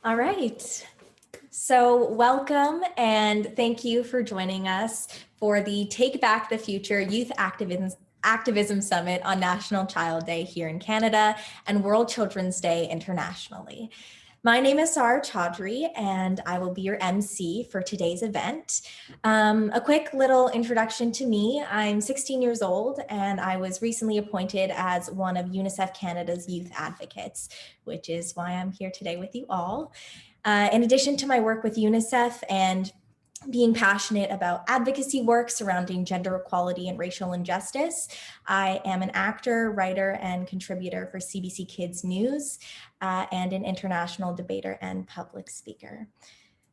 All right. So welcome and thank you for joining us for the Take Back the Future Youth Activism Summit on National Child Day here in Canada and World Children's Day internationally. My name is Sarah Chaudhry and I will be your MC for today's event. A quick little introduction to me. I'm 16 years old and I was recently appointed as one of UNICEF Canada's youth advocates, which is why I'm here today with you all. In addition to my work with UNICEF and being passionate about advocacy work surrounding gender equality and racial injustice, I am an actor, writer, and contributor for CBC Kids News, and an international debater and public speaker.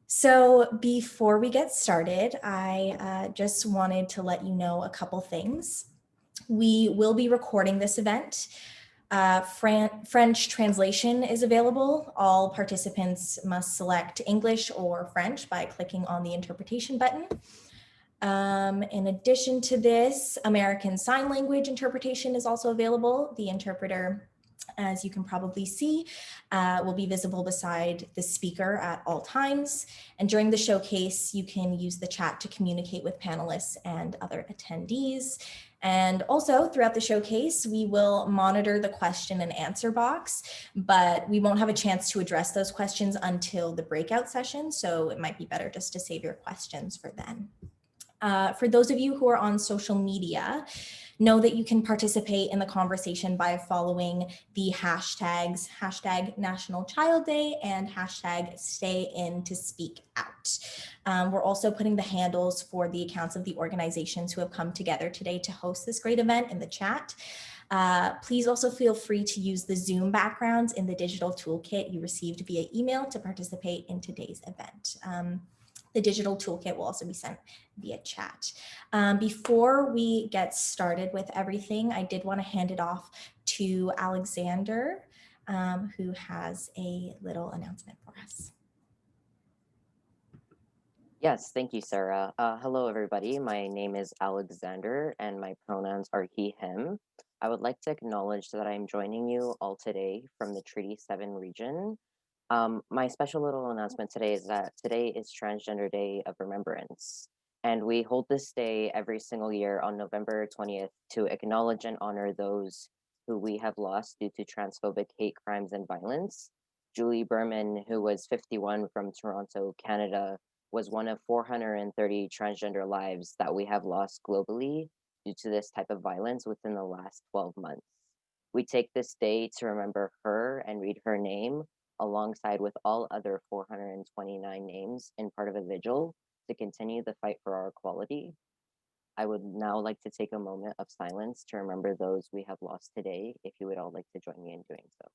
So before we get started, I just wanted to let you know a couple things. We will be recording this event. French translation is available. All participants must select English or French by clicking on the interpretation button. In addition to this, American Sign Language interpretation is also available. The interpreter, as you can probably see, will be visible beside the speaker at all times. And during the showcase, you can use the chat to communicate with panelists and other attendees. And also throughout the showcase, we will monitor the question and answer box, but we won't have a chance to address those questions until the breakout session. So it might be better just to save your questions for then. For those of you who are on social media, know that you can participate in the conversation by following the hashtags #National Child Day and #StayInToSpeakOut. We're also putting the handles for the accounts of the organizations who have come together today to host this great event in the chat. Please also feel free to use the Zoom backgrounds in the digital toolkit you received via email to participate in today's event. The digital toolkit will also be sent via chat. Before we get started with everything, I did want to hand it off to Alexander, who has a little announcement for us. Yes, thank you, Sarah. Hello, everybody. My name is Alexander, and my pronouns are he, him. I would like to acknowledge that I'm joining you all today from the Treaty 7 region. My special little announcement today is that today is Transgender Day of Remembrance, and we hold this day every single year on November 20th to acknowledge and honor those who we have lost due to transphobic hate crimes and violence. Julie Berman, who was 51 from Toronto, Canada, was one of 430 transgender lives that we have lost globally due to this type of violence within the last 12 months. We take this day to remember her and read her name alongside with all other 429 names in part of a vigil to continue the fight for our equality. I would now like to take a moment of silence to remember those we have lost today, if you would all like to join me in doing so.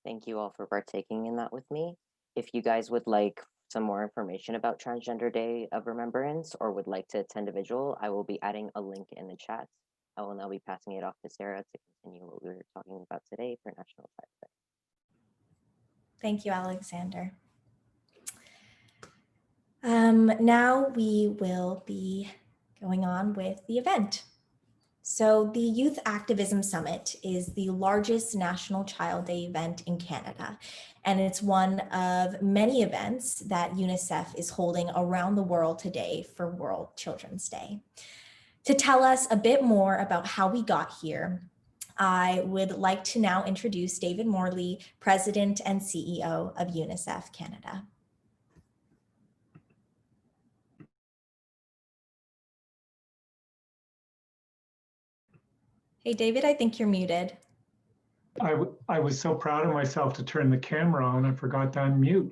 Thank you all for partaking in that with me. If you guys would like some more information about Transgender Day of Remembrance or would like to attend a vigil, I will be adding a link in the chat. I will now be passing it off to Sarah to continue what we were talking about today for National Child Day. Thank you, Alexander. Now we will be going on with the event. So, the Youth Activism Summit is the largest National Child Day event in Canada, and it's one of many events that UNICEF is holding around the world today for World Children's Day. To tell us a bit more about how we got here, I would like to now introduce David Morley, President and CEO of UNICEF Canada. Hey, David, I think you're muted. I was so proud of myself to turn the camera on, I forgot to unmute.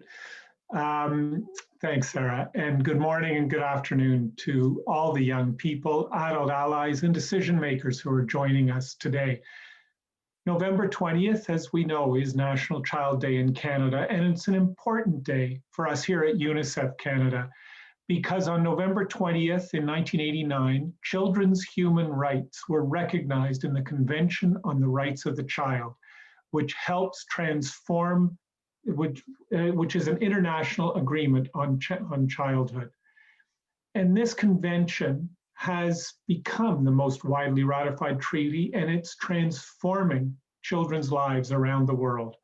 Thanks, Sarah, and good morning and good afternoon to all the young people, adult allies, and decision makers who are joining us today. November 20th, as we know, is National Child Day in Canada, and it's an important day for us here at UNICEF Canada, because on November 20th in 1989, children's human rights were recognized in the Convention on the Rights of the Child, which helps transform, which is an international agreement on childhood. And this convention has become the most widely ratified treaty, and it's transforming children's lives around the world.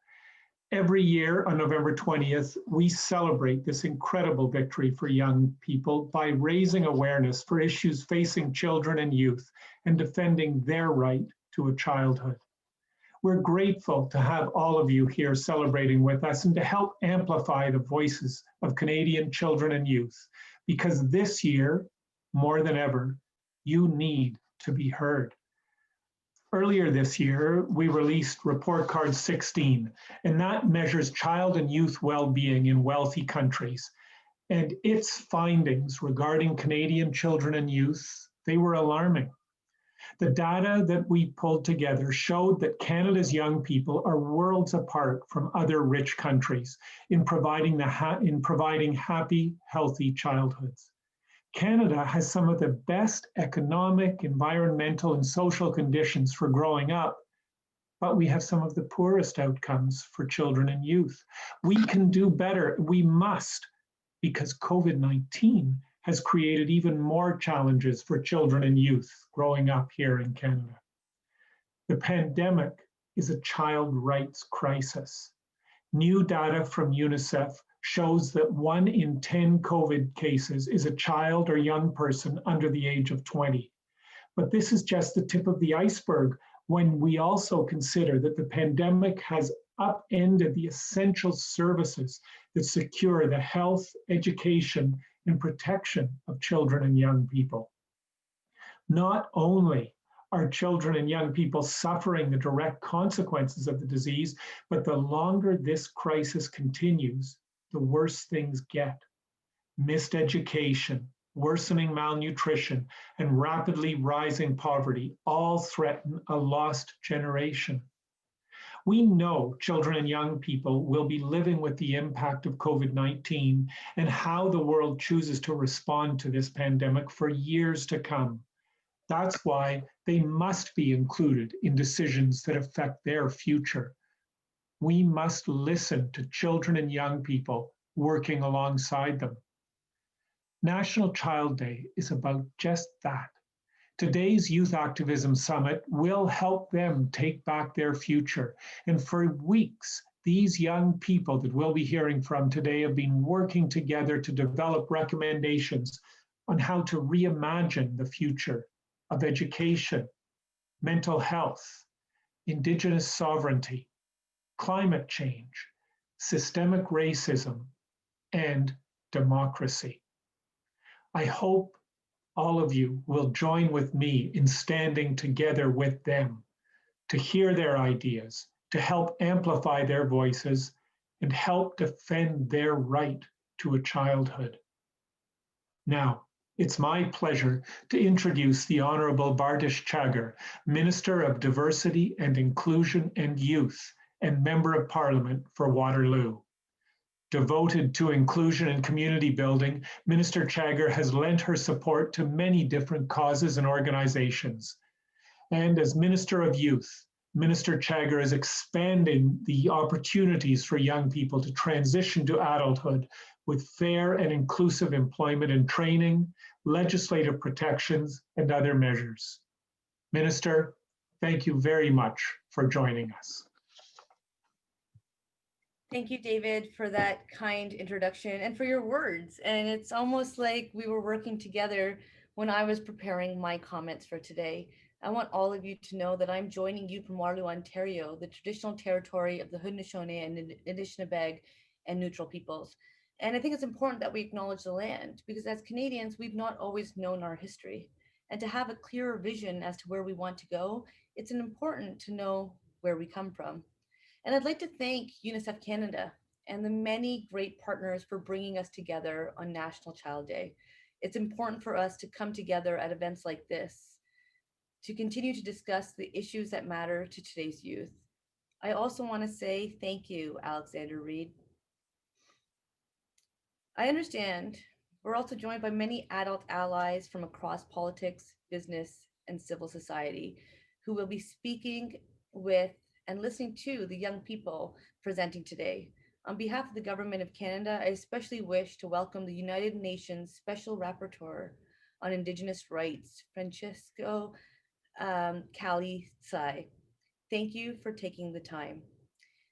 Every year on November 20th, we celebrate this incredible victory for young people by raising awareness for issues facing children and youth and defending their right to a childhood. We're grateful to have all of you here celebrating with us and to help amplify the voices of Canadian children and youth, because this year, more than ever, you need to be heard. Earlier this year, we released Report Card 16, and that measures child and youth well-being in wealthy countries. And its findings regarding Canadian children and youth, they were alarming. The data that we pulled together showed that Canada's young people are worlds apart from other rich countries in providing happy, healthy childhoods. Canada has some of the best economic, environmental, and social conditions for growing up, but we have some of the poorest outcomes for children and youth. We can do better. We must, because COVID-19 has created even more challenges for children and youth growing up here in Canada. The pandemic is a child rights crisis. New data from UNICEF shows that 1 in 10 COVID cases is a child or young person under the age of 20. But this is just the tip of the iceberg when we also consider that the pandemic has upended the essential services that secure the health, education, and protection of children and young people. Not only are children and young people suffering the direct consequences of the disease, but the longer this crisis continues, the worse things get. Missed education, worsening malnutrition, and rapidly rising poverty all threaten a lost generation. We know children and young people will be living with the impact of COVID-19 and how the world chooses to respond to this pandemic for years to come. That's why they must be included in decisions that affect their future. We must listen to children and young people working alongside them. National Child Day is about just that. Today's Youth Activism Summit will help them take back their future. And for weeks, these young people that we'll be hearing from today have been working together to develop recommendations on how to reimagine the future of education, mental health, Indigenous sovereignty, climate change, systemic racism, and democracy. I hope all of you will join with me in standing together with them to hear their ideas, to help amplify their voices, and help defend their right to a childhood. Now, it's my pleasure to introduce the Honorable Bardish Chagger, Minister of Diversity and Inclusion and Youth and Member of Parliament for Waterloo. Devoted to inclusion and community building, Minister Chagger has lent her support to many different causes and organizations. And as Minister of Youth, Minister Chagger is expanding the opportunities for young people to transition to adulthood with fair and inclusive employment and training, legislative protections, and other measures. Minister, thank you very much for joining us. Thank you, David, for that kind introduction and for your words. And it's almost like we were working together when I was preparing my comments for today. I want all of you to know that I'm joining you from Waterloo, Ontario, the traditional territory of the Haudenosaunee and Anishinaabe and neutral peoples. And I think it's important that we acknowledge the land because as Canadians, we've not always known our history. And to have a clearer vision as to where we want to go, it's important to know where we come from. And I'd like to thank UNICEF Canada and the many great partners for bringing us together on National Child Day. It's important for us to come together at events like this to continue to discuss the issues that matter to today's youth. I also want to say thank you, Alexander Reed. I understand we're also joined by many adult allies from across politics, business, and civil society who will be speaking with and listening to the young people presenting today. On behalf of the Government of Canada, I especially wish to welcome the United Nations Special Rapporteur on Indigenous Rights, Francesco Cali-Tsai. Thank you for taking the time.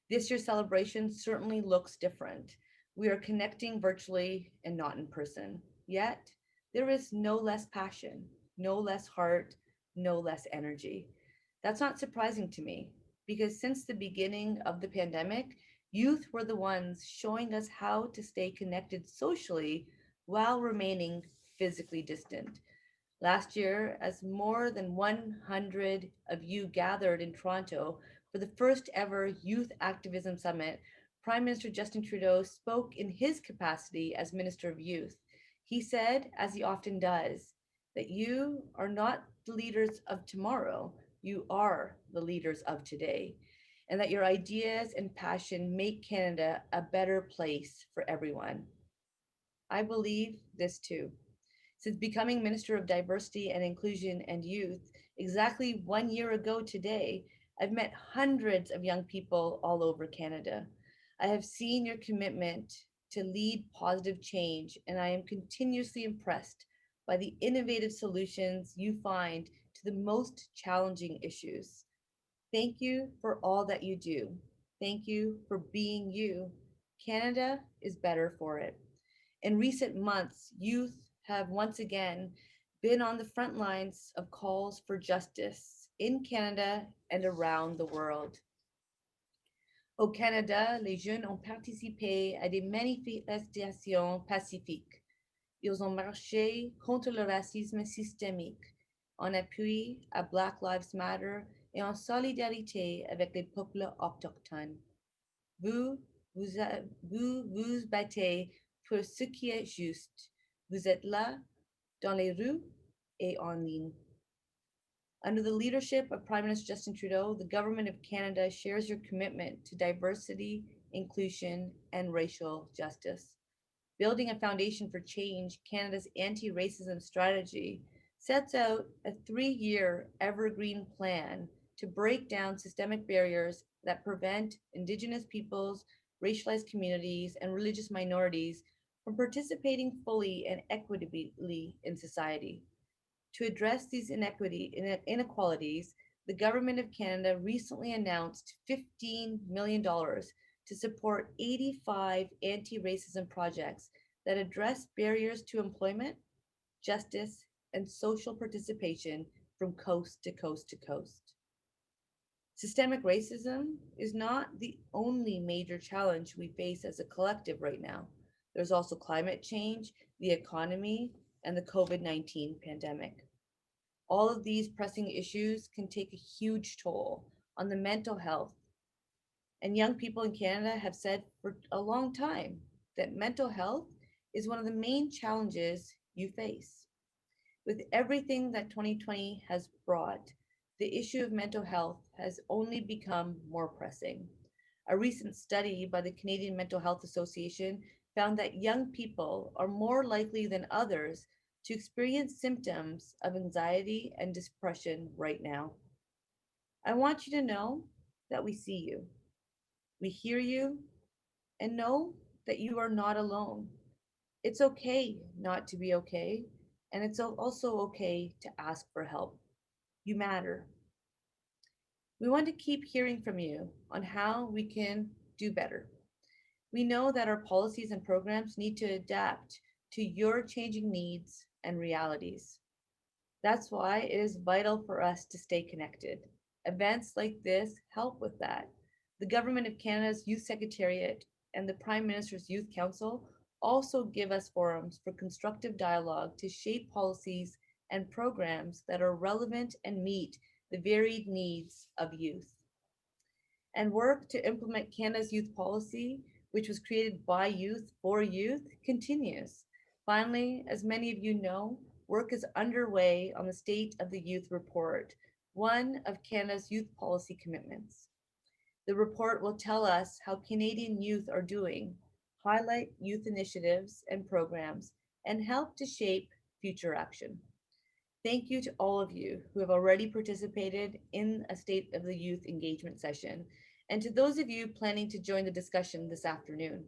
This year's celebration certainly looks different. We are connecting virtually and not in person. Yet, there is no less passion, no less heart, no less energy. That's not surprising to me because since the beginning of the pandemic, youth were the ones showing us how to stay connected socially while remaining physically distant. Last year, as more than 100 of you gathered in Toronto for the first ever Youth Activism Summit, Prime Minister Justin Trudeau spoke in his capacity as Minister of Youth. He said, as he often does, that you are not the leaders of tomorrow, you are the leaders of today, and that your ideas and passion make Canada a better place for everyone. I believe this too. Since becoming Minister of Diversity and Inclusion and Youth exactly 1 year ago today, I've met hundreds of young people all over Canada. I have seen your commitment to lead positive change, and I am continuously impressed by the innovative solutions you find to the most challenging issues. Thank you for all that you do. Thank you for being you. Canada is better for it. In recent months, youth have once again been on the front lines of calls for justice in Canada and around the world. Au Canada, les jeunes ont participé à des manifestations pacifiques. Ils ont marché contre le racisme systémique, en appui à Black Lives Matter et en solidarité avec les peuples autochtones. Vous, vous battez pour ce qui est juste. Vous êtes là, dans les rues et en ligne. Under the leadership of Prime Minister Justin Trudeau, the Government of Canada shares your commitment to diversity, inclusion, and racial justice. Building a foundation for change, Canada's anti-racism strategy sets out a 3-year evergreen plan to break down systemic barriers that prevent Indigenous peoples, racialized communities, and religious minorities from participating fully and equitably in society. To address these inequalities, the Government of Canada recently announced $15 million to support 85 anti-racism projects that address barriers to employment, justice, and social participation from coast to coast to coast. Systemic racism is not the only major challenge we face as a collective right now. There's also climate change, the economy, and the COVID-19 pandemic. All of these pressing issues can take a huge toll on the mental health. And young people in Canada have said for a long time that mental health is one of the main challenges you face. With everything that 2020 has brought, the issue of mental health has only become more pressing. A recent study by the Canadian Mental Health Association found that young people are more likely than others to experience symptoms of anxiety and depression right now. I want you to know that we see you, we hear you, and know that you are not alone. It's okay not to be okay, and it's also okay to ask for help. You matter. We want to keep hearing from you on how we can do better. We know that our policies and programs need to adapt to your changing needs and realities. That's why it is vital for us to stay connected. Events like this help with that. The Government of Canada's Youth Secretariat and the Prime Minister's Youth Council also give us forums for constructive dialogue to shape policies and programs that are relevant and meet the varied needs of youth. And work to implement Canada's youth policy, which was created by youth for youth, continues. Finally, as many of you know, work is underway on the State of the Youth Report, one of Canada's youth policy commitments. The report will tell us how Canadian youth are doing, highlight youth initiatives and programs, and help to shape future action. Thank you to all of you who have already participated in a State of the Youth engagement session, and to those of you planning to join the discussion this afternoon.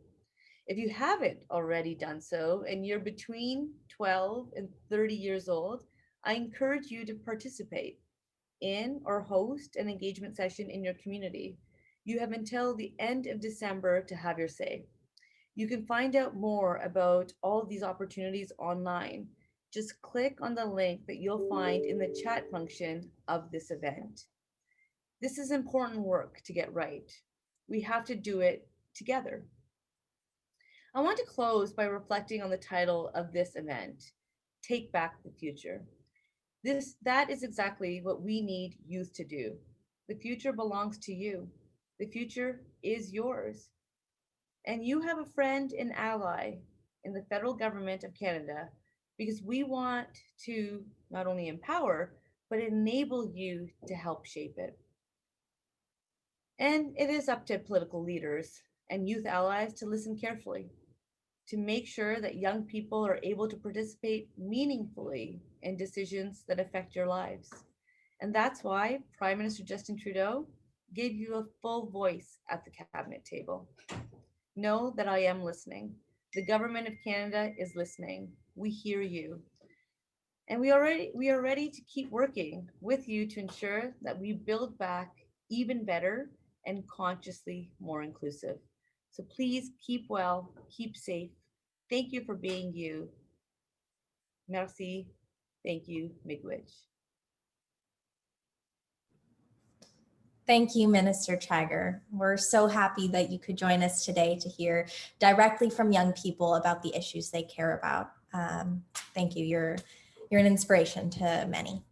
If you haven't already done so and you're between 12 and 30 years old, I encourage you to participate in or host an engagement session in your community. You have until the end of December to have your say. You can find out more about all of these opportunities online. Just click on the link that you'll find in the chat function of this event. This is important work to get right. We have to do it together. I want to close by reflecting on the title of this event, Take Back the Future. That is exactly what we need youth to do. The future belongs to you. The future is yours. And you have a friend and ally in the federal government of Canada, because we want to not only empower, but enable you to help shape it. And it is up to political leaders and youth allies to listen carefully, to make sure that young people are able to participate meaningfully in decisions that affect your lives. And that's why Prime Minister Justin Trudeau gave you a full voice at the cabinet table. Know that I am listening. The Government of Canada is listening. We hear you. And we are ready to keep working with you to ensure that we build back even better and consciously more inclusive. So please keep well, keep safe. Thank you for being you. Merci. Thank you, Miigwech. Thank you, Minister Chager. We're so happy that you could join us today to hear directly from young people about the issues they care about. Thank you. You're an inspiration to many.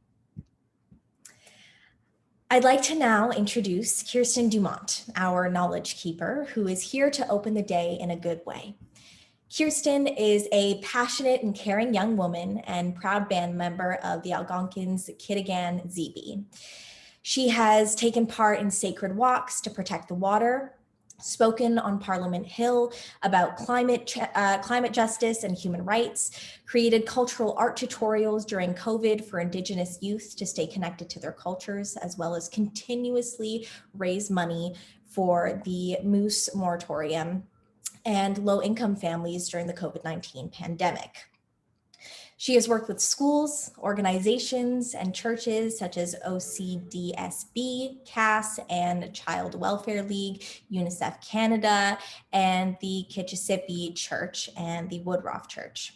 I'd like to now introduce Kirsten Dumont, our knowledge keeper, who is here to open the day in a good way. Kirsten is a passionate and caring young woman and proud band member of the Algonquins Kitigan Zeebi. She has taken part in sacred walks to protect the water, spoken on Parliament Hill about climate justice and human rights, created cultural art tutorials during COVID for Indigenous youth to stay connected to their cultures, as well as continuously raise money for the Moose Moratorium and low-income families during the COVID-19 pandemic. She has worked with schools, organizations, and churches such as OCDSB, CAS, and Child Welfare League, UNICEF Canada, and the Kitchissippi Church and the Woodruff Church.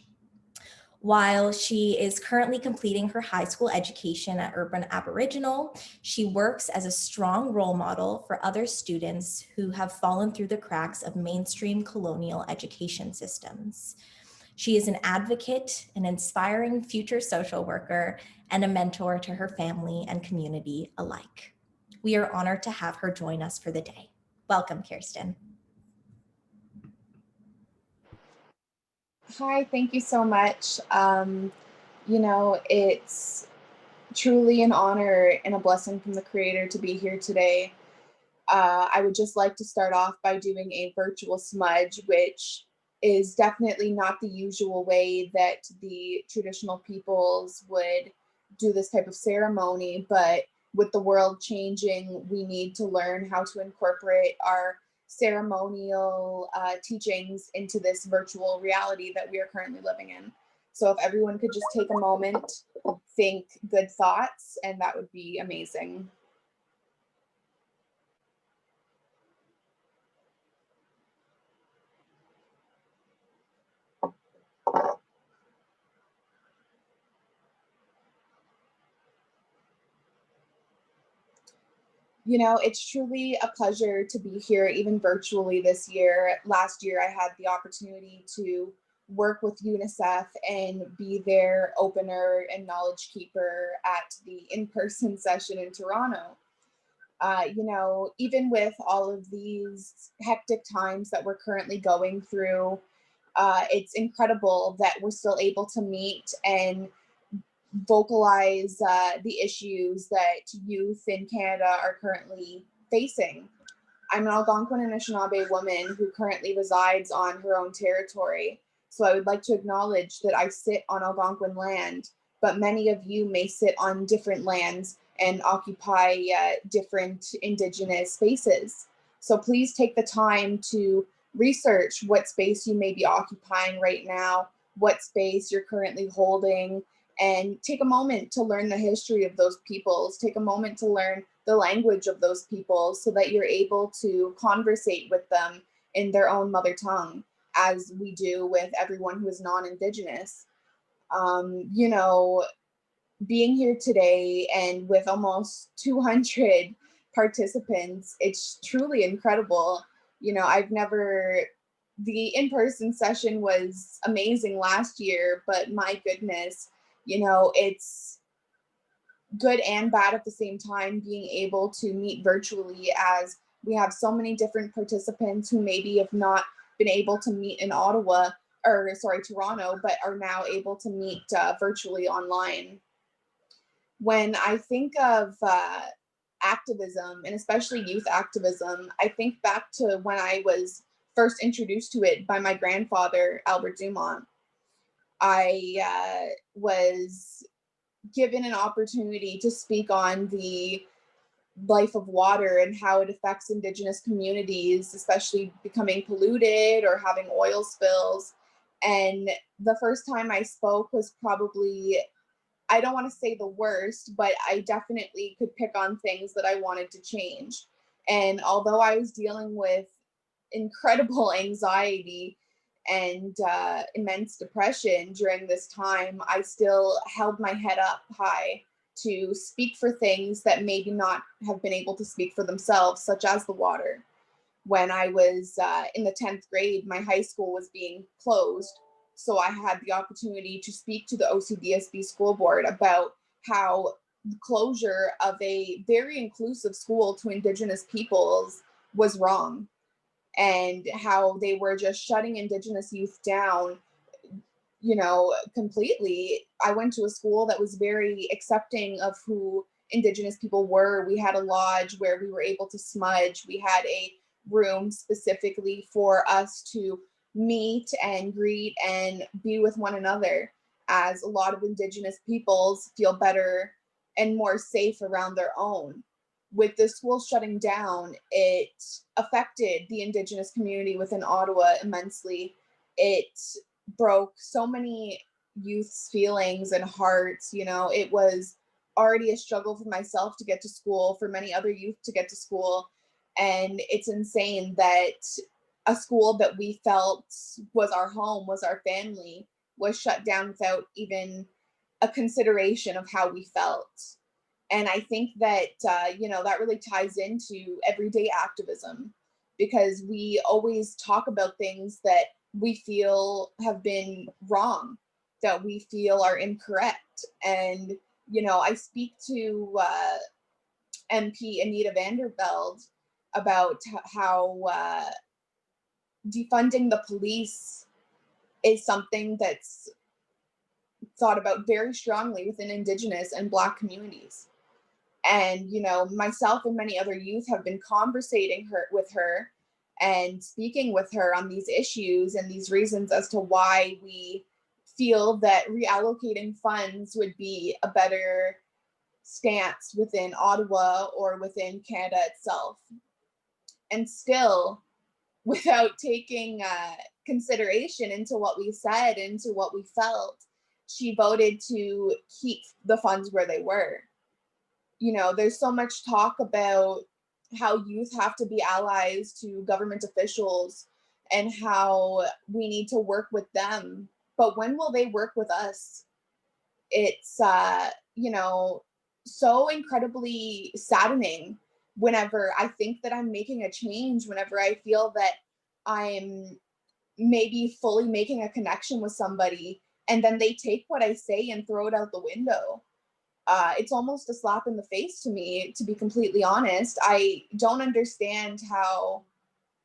While she is currently completing her high school education at Urban Aboriginal, she works as a strong role model for other students who have fallen through the cracks of mainstream colonial education systems. She is an advocate, an inspiring future social worker, and a mentor to her family and community alike. We are honored to have her join us for the day. Welcome, Kirsten. Hi, thank you so much. It's truly an honor and a blessing from the Creator to be here today. I would just like to start off by doing a virtual smudge, which is definitely not the usual way that the traditional peoples would do this type of ceremony, but with the world changing, we need to learn how to incorporate our ceremonial teachings into this virtual reality that we are currently living in. So if everyone could just take a moment, think good thoughts, and that would be amazing. You know, it's truly a pleasure to be here, even virtually this year. Last year, I had the opportunity to work with UNICEF and be their opener and knowledge keeper at the in-person session in Toronto. You know, even with all of these hectic times that we're currently going through, it's incredible that we're still able to meet and vocalize the issues that youth in Canada are currently facing. I'm an Algonquin and Anishinaabe woman who currently resides on her own territory. So I would like to acknowledge that I sit on Algonquin land, but many of you may sit on different lands and occupy different Indigenous spaces. So please take the time to research what space you may be occupying right now, what space you're currently holding, and take a moment to learn the history of those peoples. Take a moment to learn the language of those people so that you're able to conversate with them in their own mother tongue, as we do with everyone who is non-Indigenous. You know, being here today and with almost 200 participants, it's truly incredible. You know, the in-person session was amazing last year, but my goodness, you know, it's good and bad at the same time being able to meet virtually, as we have so many different participants who maybe have not been able to meet in Toronto, but are now able to meet virtually online. When I think of activism, and especially youth activism, I think back to when I was first introduced to it by my grandfather, Albert Dumont. I was given an opportunity to speak on the life of water and how it affects Indigenous communities, especially becoming polluted or having oil spills. And the first time I spoke was probably, I don't want to say the worst, but I definitely could pick on things that I wanted to change. And although I was dealing with incredible anxiety and immense depression during this time, I still held my head up high to speak for things that maybe not have been able to speak for themselves, such as the water. When I was in the 10th grade, my high school was being closed. So I had the opportunity to speak to the OCDSB school board about how the closure of a very inclusive school to Indigenous peoples was wrong, and how they were just shutting Indigenous youth down, you know, completely. I went to a school that was very accepting of who Indigenous people were. We had a lodge where we were able to smudge. We had a room specifically for us to meet and greet and be with one another, as a lot of Indigenous peoples feel better and more safe around their own. With the school shutting down, it affected the Indigenous community within Ottawa immensely. It broke so many youth's feelings and hearts. You know, it was already a struggle for myself to get to school, for many other youth to get to school. And it's insane that a school that we felt was our home, was our family, was shut down without even a consideration of how we felt. And I think that, you know, that really ties into everyday activism, because we always talk about things that we feel have been wrong, that we feel are incorrect. And, you know, I speak to MP Anita Vanderveld about how defunding the police is something that's thought about very strongly within Indigenous and Black communities. And, you know, myself and many other youth have been conversating with her and speaking with her on these issues and these reasons as to why we feel that reallocating funds would be a better stance within Ottawa or within Canada itself. And still, without taking consideration into what we said, into what we felt, she voted to keep the funds where they were. You know, there's so much talk about how youth have to be allies to government officials and how we need to work with them. But when will they work with us? It's, you know, so incredibly saddening whenever I think that I'm making a change, whenever I feel that I'm maybe fully making a connection with somebody, and then they take what I say and throw it out the window. It's almost a slap in the face to me, to be completely honest. I don't understand how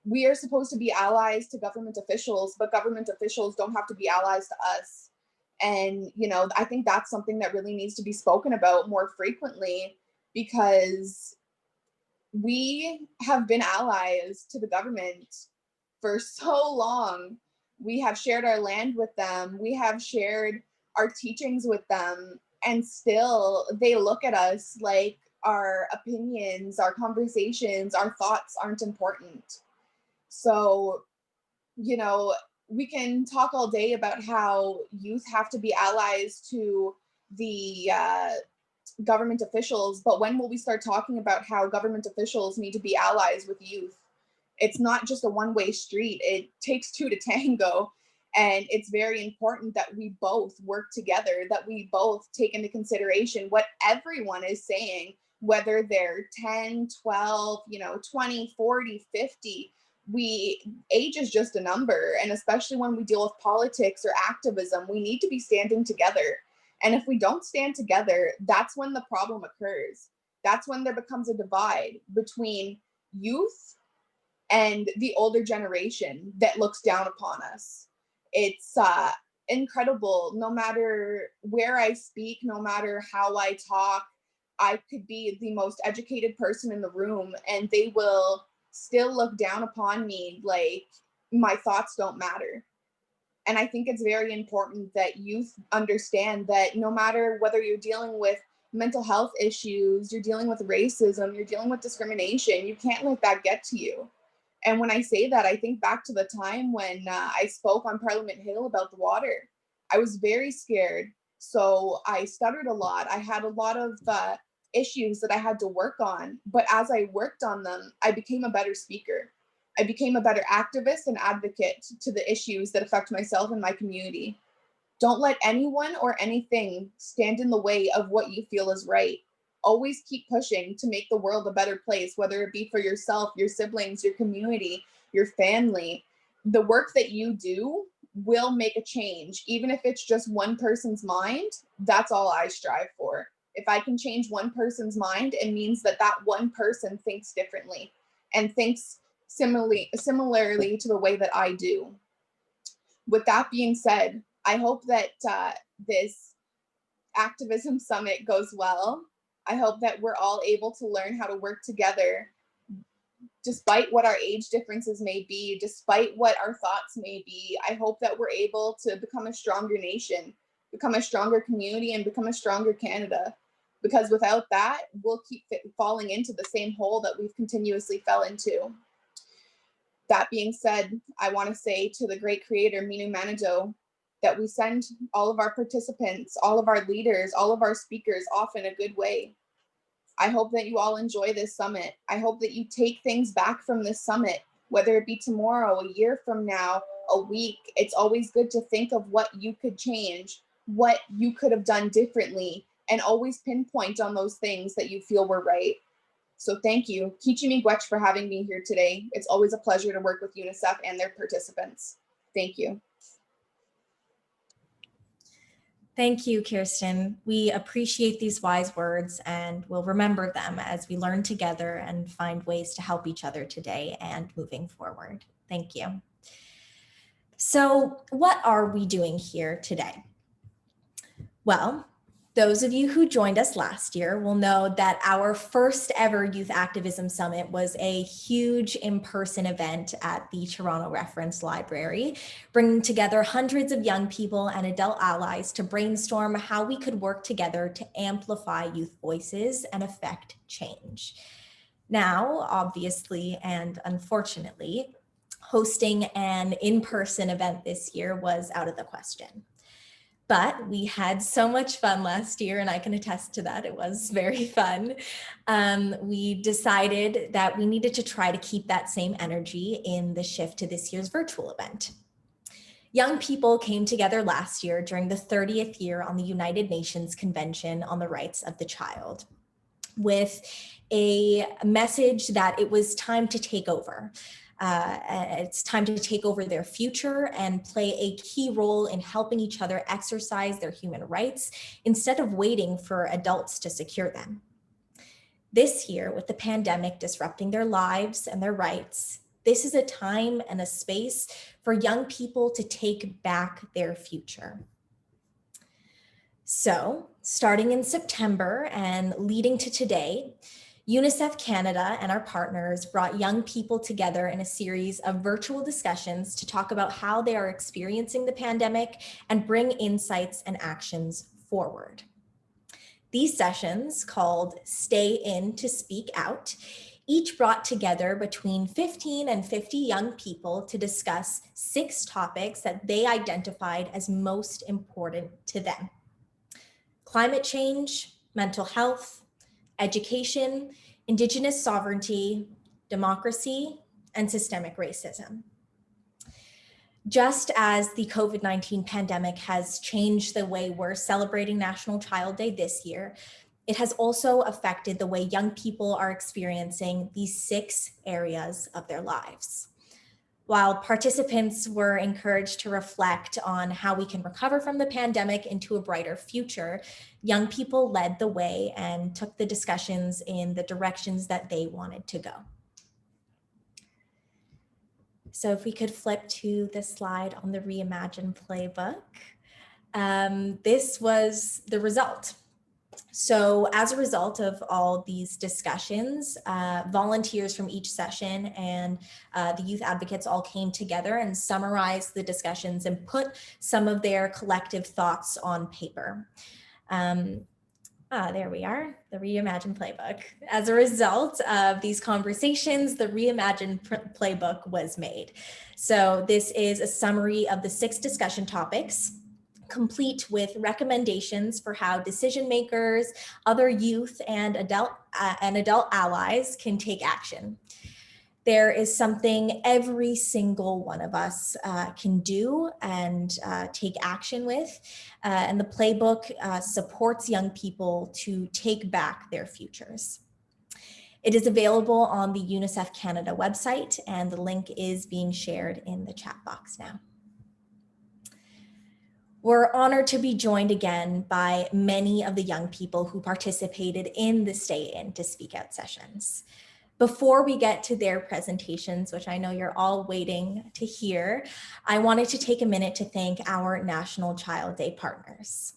we are supposed to be allies to government officials, but government officials don't have to be allies to us. And, you know, I think that's something that really needs to be spoken about more frequently, because we have been allies to the government for so long. We have shared our land with them. We have shared our teachings with them. And still, they look at us like our opinions, our conversations, our thoughts aren't important. So, you know, we can talk all day about how youth have to be allies to the government officials, but when will we start talking about how government officials need to be allies with youth? It's not just a one-way street. It takes two to tango. And it's very important that we both work together, that we both take into consideration what everyone is saying, whether they're 10, 12, 20, 40, 50. Age is just a number. And especially when we deal with politics or activism, we need to be standing together. And if we don't stand together, that's when the problem occurs. That's when there becomes a divide between youth and the older generation that looks down upon us. It's incredible. No matter where I speak, no matter how I talk, I could be the most educated person in the room and they will still look down upon me like my thoughts don't matter. And I think it's very important that youth understand that no matter whether you're dealing with mental health issues, you're dealing with racism, you're dealing with discrimination, you can't let that get to you. And when I say that, I think back to the time when I spoke on Parliament Hill about the water. I was very scared. So I stuttered a lot. I had a lot of issues that I had to work on. But as I worked on them, I became a better speaker. I became a better activist and advocate to the issues that affect myself and my community. Don't let anyone or anything stand in the way of what you feel is right. Always keep pushing to make the world a better place, whether it be for yourself, your siblings, your community, your family. The work that you do will make a change. Even if it's just one person's mind, that's all I strive for. If I can change one person's mind, it means that that one person thinks differently and thinks similarly to the way that I do. With that being said, I hope that this Activism Summit goes well. I hope that we're all able to learn how to work together, despite what our age differences may be, despite what our thoughts may be. I hope that we're able to become a stronger nation, become a stronger community, and become a stronger Canada. Because without that, we'll keep falling into the same hole that we've continuously fell into. That being said, I want to say to the great creator, Minu Manijo, that we send all of our participants, all of our leaders, all of our speakers off in a good way. I hope that you all enjoy this summit. I hope that you take things back from this summit, whether it be tomorrow, a year from now, a week. It's always good to think of what you could change, what you could have done differently, and always pinpoint on those things that you feel were right. So thank you, Kichi Miigwech, for having me here today. It's always a pleasure to work with UNICEF and their participants. Thank you. Thank you, Kirsten. We appreciate these wise words and we'll remember them as we learn together and find ways to help each other today and moving forward. Thank you. So, what are we doing here today? Well, those of you who joined us last year will know that our first ever Youth Activism Summit was a huge in-person event at the Toronto Reference Library, bringing together hundreds of young people and adult allies to brainstorm how we could work together to amplify youth voices and affect change. Now, obviously and unfortunately, hosting an in-person event this year was out of the question. But we had so much fun last year, and I can attest to that. It was very fun. We decided that we needed to try to keep that same energy in the shift to this year's virtual event. Young people came together last year during the 30th year on the United Nations Convention on the Rights of the Child, with a message that it was time to take over. It's time to take over their future and play a key role in helping each other exercise their human rights instead of waiting for adults to secure them. This year, with the pandemic disrupting their lives and their rights, this is a time and a space for young people to take back their future. So, starting in September and leading to today, UNICEF Canada and our partners brought young people together in a series of virtual discussions to talk about how they are experiencing the pandemic and bring insights and actions forward. These sessions, called Stay In to Speak Out, each brought together between 15 and 50 young people to discuss 6 topics that they identified as most important to them: climate change, mental health, education, Indigenous sovereignty, democracy, and systemic racism. Just as the COVID-19 pandemic has changed the way we're celebrating National Child Day this year, it has also affected the way young people are experiencing these 6 areas of their lives. While participants were encouraged to reflect on how we can recover from the pandemic into a brighter future, young people led the way and took the discussions in the directions that they wanted to go. So if we could flip to the slide on the Reimagine playbook, this was the result. So as a result of all these discussions, volunteers from each session and the youth advocates all came together and summarized the discussions and put some of their collective thoughts on paper. There we are, the Reimagine playbook. As a result of these conversations, the Reimagine playbook was made. So this is a summary of the 6 discussion topics, complete with recommendations for how decision makers, other youth, and adult allies can take action. There is something every single one of us can do and take action with, and the playbook supports young people to take back their futures. It is available on the UNICEF Canada website, and the link is being shared in the chat box now. We're honored to be joined again by many of the young people who participated in the Stay In to Speak Out sessions. Before we get to their presentations, which I know you're all waiting to hear, I wanted to take a minute to thank our National Child Day partners: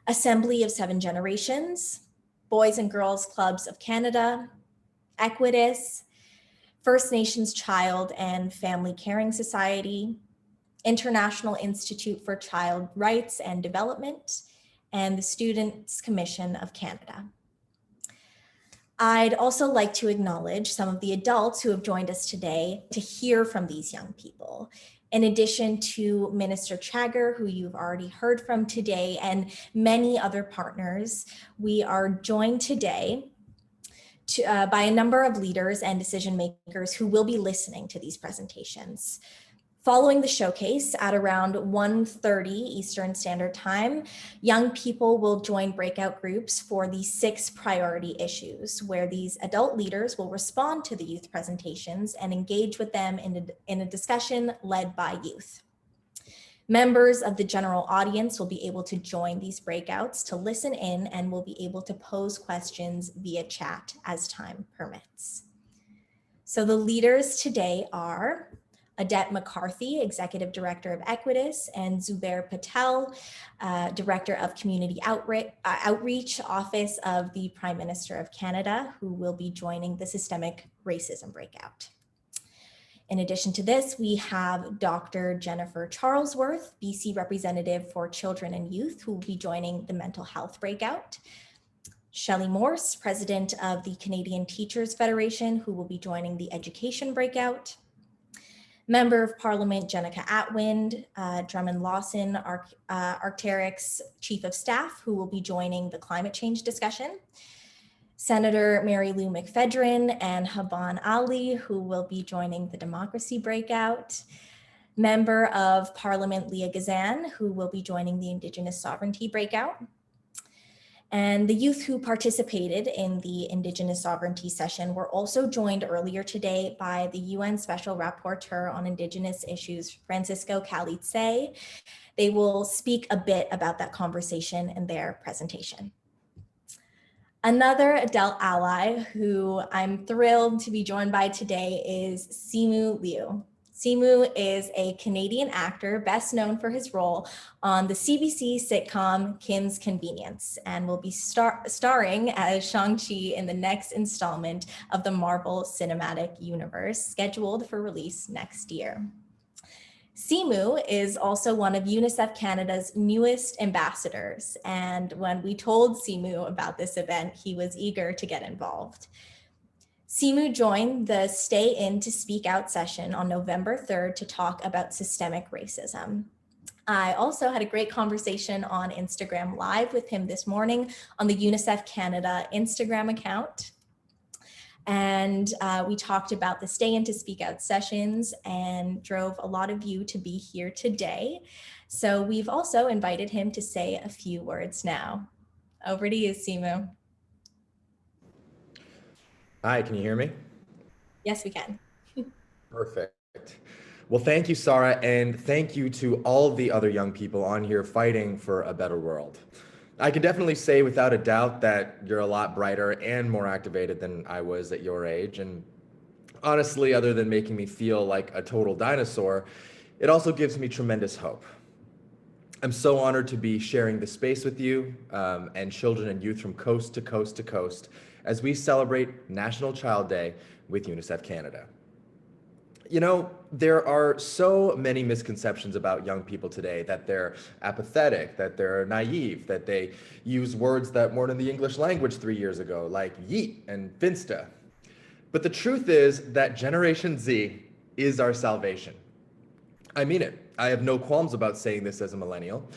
Assembly of 7 Generations, Boys and Girls Clubs of Canada, Activism, First Nations Child and Family Caring Society, International Institute for Child Rights and Development, and the Students' Commission of Canada. I'd also like to acknowledge some of the adults who have joined us today to hear from these young people. In addition to Minister Chagger, who you've already heard from today, and many other partners, we are joined today by a number of leaders and decision makers who will be listening to these presentations. Following the showcase at around 1:30 Eastern Standard Time, young people will join breakout groups for the 6 priority issues, where these adult leaders will respond to the youth presentations and engage with them in a discussion led by youth. Members of the general audience will be able to join these breakouts to listen in and will be able to pose questions via chat as time permits. So the leaders today are Adette McCarthy, Executive Director of Activism, and Zubair Patel, Director of Community Outreach, Office of the Prime Minister of Canada, who will be joining the Systemic Racism Breakout. In addition to this, we have Dr. Jennifer Charlesworth, BC Representative for Children and Youth, who will be joining the Mental Health Breakout. Shelley Morse, President of the Canadian Teachers Federation, who will be joining the Education Breakout. Member of Parliament Jenica Atwind, Drummond Lawson, Arc'teryx's Chief of Staff, who will be joining the climate change discussion. Senator Mary Lou McPhedran and Haban Ali, who will be joining the democracy breakout. Member of Parliament Leah Gazan, who will be joining the Indigenous sovereignty breakout. And the youth who participated in the Indigenous sovereignty session were also joined earlier today by the UN Special Rapporteur on Indigenous Issues, Francisco Calitze. They will speak a bit about that conversation in their presentation. Another adult ally who I'm thrilled to be joined by today is Simu Liu. Simu is a Canadian actor best known for his role on the CBC sitcom Kim's Convenience and will be starring as Shang-Chi in the next installment of the Marvel Cinematic Universe, scheduled for release next year. Simu is also one of UNICEF Canada's newest ambassadors, and when we told Simu about this event, he was eager to get involved. Simu joined the Stay In to Speak Out session on November 3rd to talk about systemic racism. I also had a great conversation on Instagram Live with him this morning on the UNICEF Canada Instagram account. And we talked about the Stay In to Speak Out sessions and drove a lot of you to be here today. So we've also invited him to say a few words now. Over to you, Simu. Hi, can you hear me? Yes, we can. Perfect. Well, thank you, Sarah, and thank you to all the other young people on here fighting for a better world. I can definitely say without a doubt that you're a lot brighter and more activated than I was at your age. And honestly, other than making me feel like a total dinosaur, it also gives me tremendous hope. I'm so honored to be sharing the space with you and children and youth from coast to coast to coast as we celebrate National Child Day with UNICEF Canada. You know, there are so many misconceptions about young people today, that they're apathetic, that they're naive, that they use words that weren't in the English language 3 years ago, like yeet and finsta. But the truth is that Generation Z is our salvation. I mean it. I have no qualms about saying this as a millennial.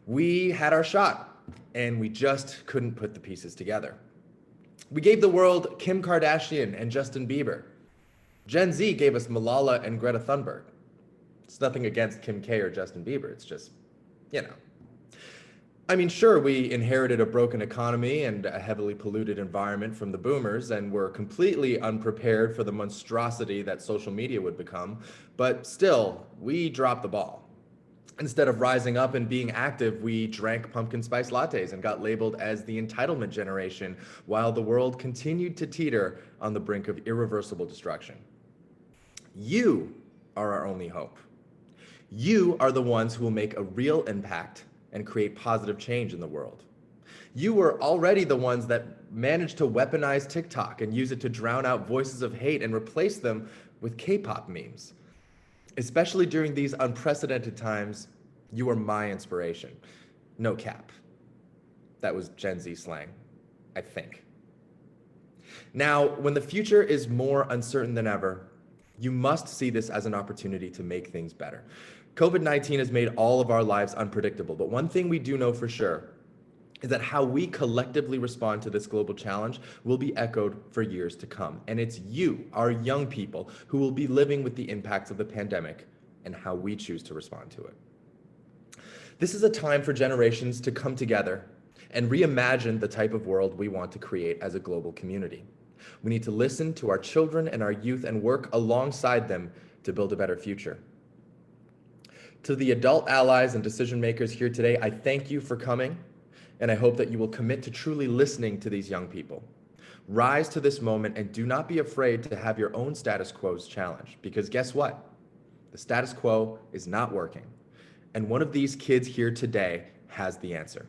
We had our shot, and we just couldn't put the pieces together. We gave the world Kim Kardashian and Justin Bieber. Gen Z gave us Malala and Greta Thunberg. It's nothing against Kim K or Justin Bieber. It's just, you know. I mean, sure, we inherited a broken economy and a heavily polluted environment from the boomers, and were completely unprepared for the monstrosity that social media would become. But still, we dropped the ball. Instead of rising up and being active, we drank pumpkin spice lattes and got labeled as the entitlement generation, while the world continued to teeter on the brink of irreversible destruction. You are our only hope. You are the ones who will make a real impact and create positive change in the world. You were already the ones that managed to weaponize TikTok and use it to drown out voices of hate and replace them with K-pop memes. Especially during these unprecedented times, you are my inspiration. No cap. That was Gen Z slang, I think. Now, when the future is more uncertain than ever, you must see this as an opportunity to make things better. COVID-19 has made all of our lives unpredictable, but one thing we do know for sure is that how we collectively respond to this global challenge will be echoed for years to come. And it's you, our young people, who will be living with the impacts of the pandemic and how we choose to respond to it. This is a time for generations to come together and reimagine the type of world we want to create as a global community. We need to listen to our children and our youth and work alongside them to build a better future. To the adult allies and decision makers here today, I thank you for coming, and I hope that you will commit to truly listening to these young people. Rise to this moment and do not be afraid to have your own status quos challenged, because guess what? The status quo is not working, and one of these kids here today has the answer.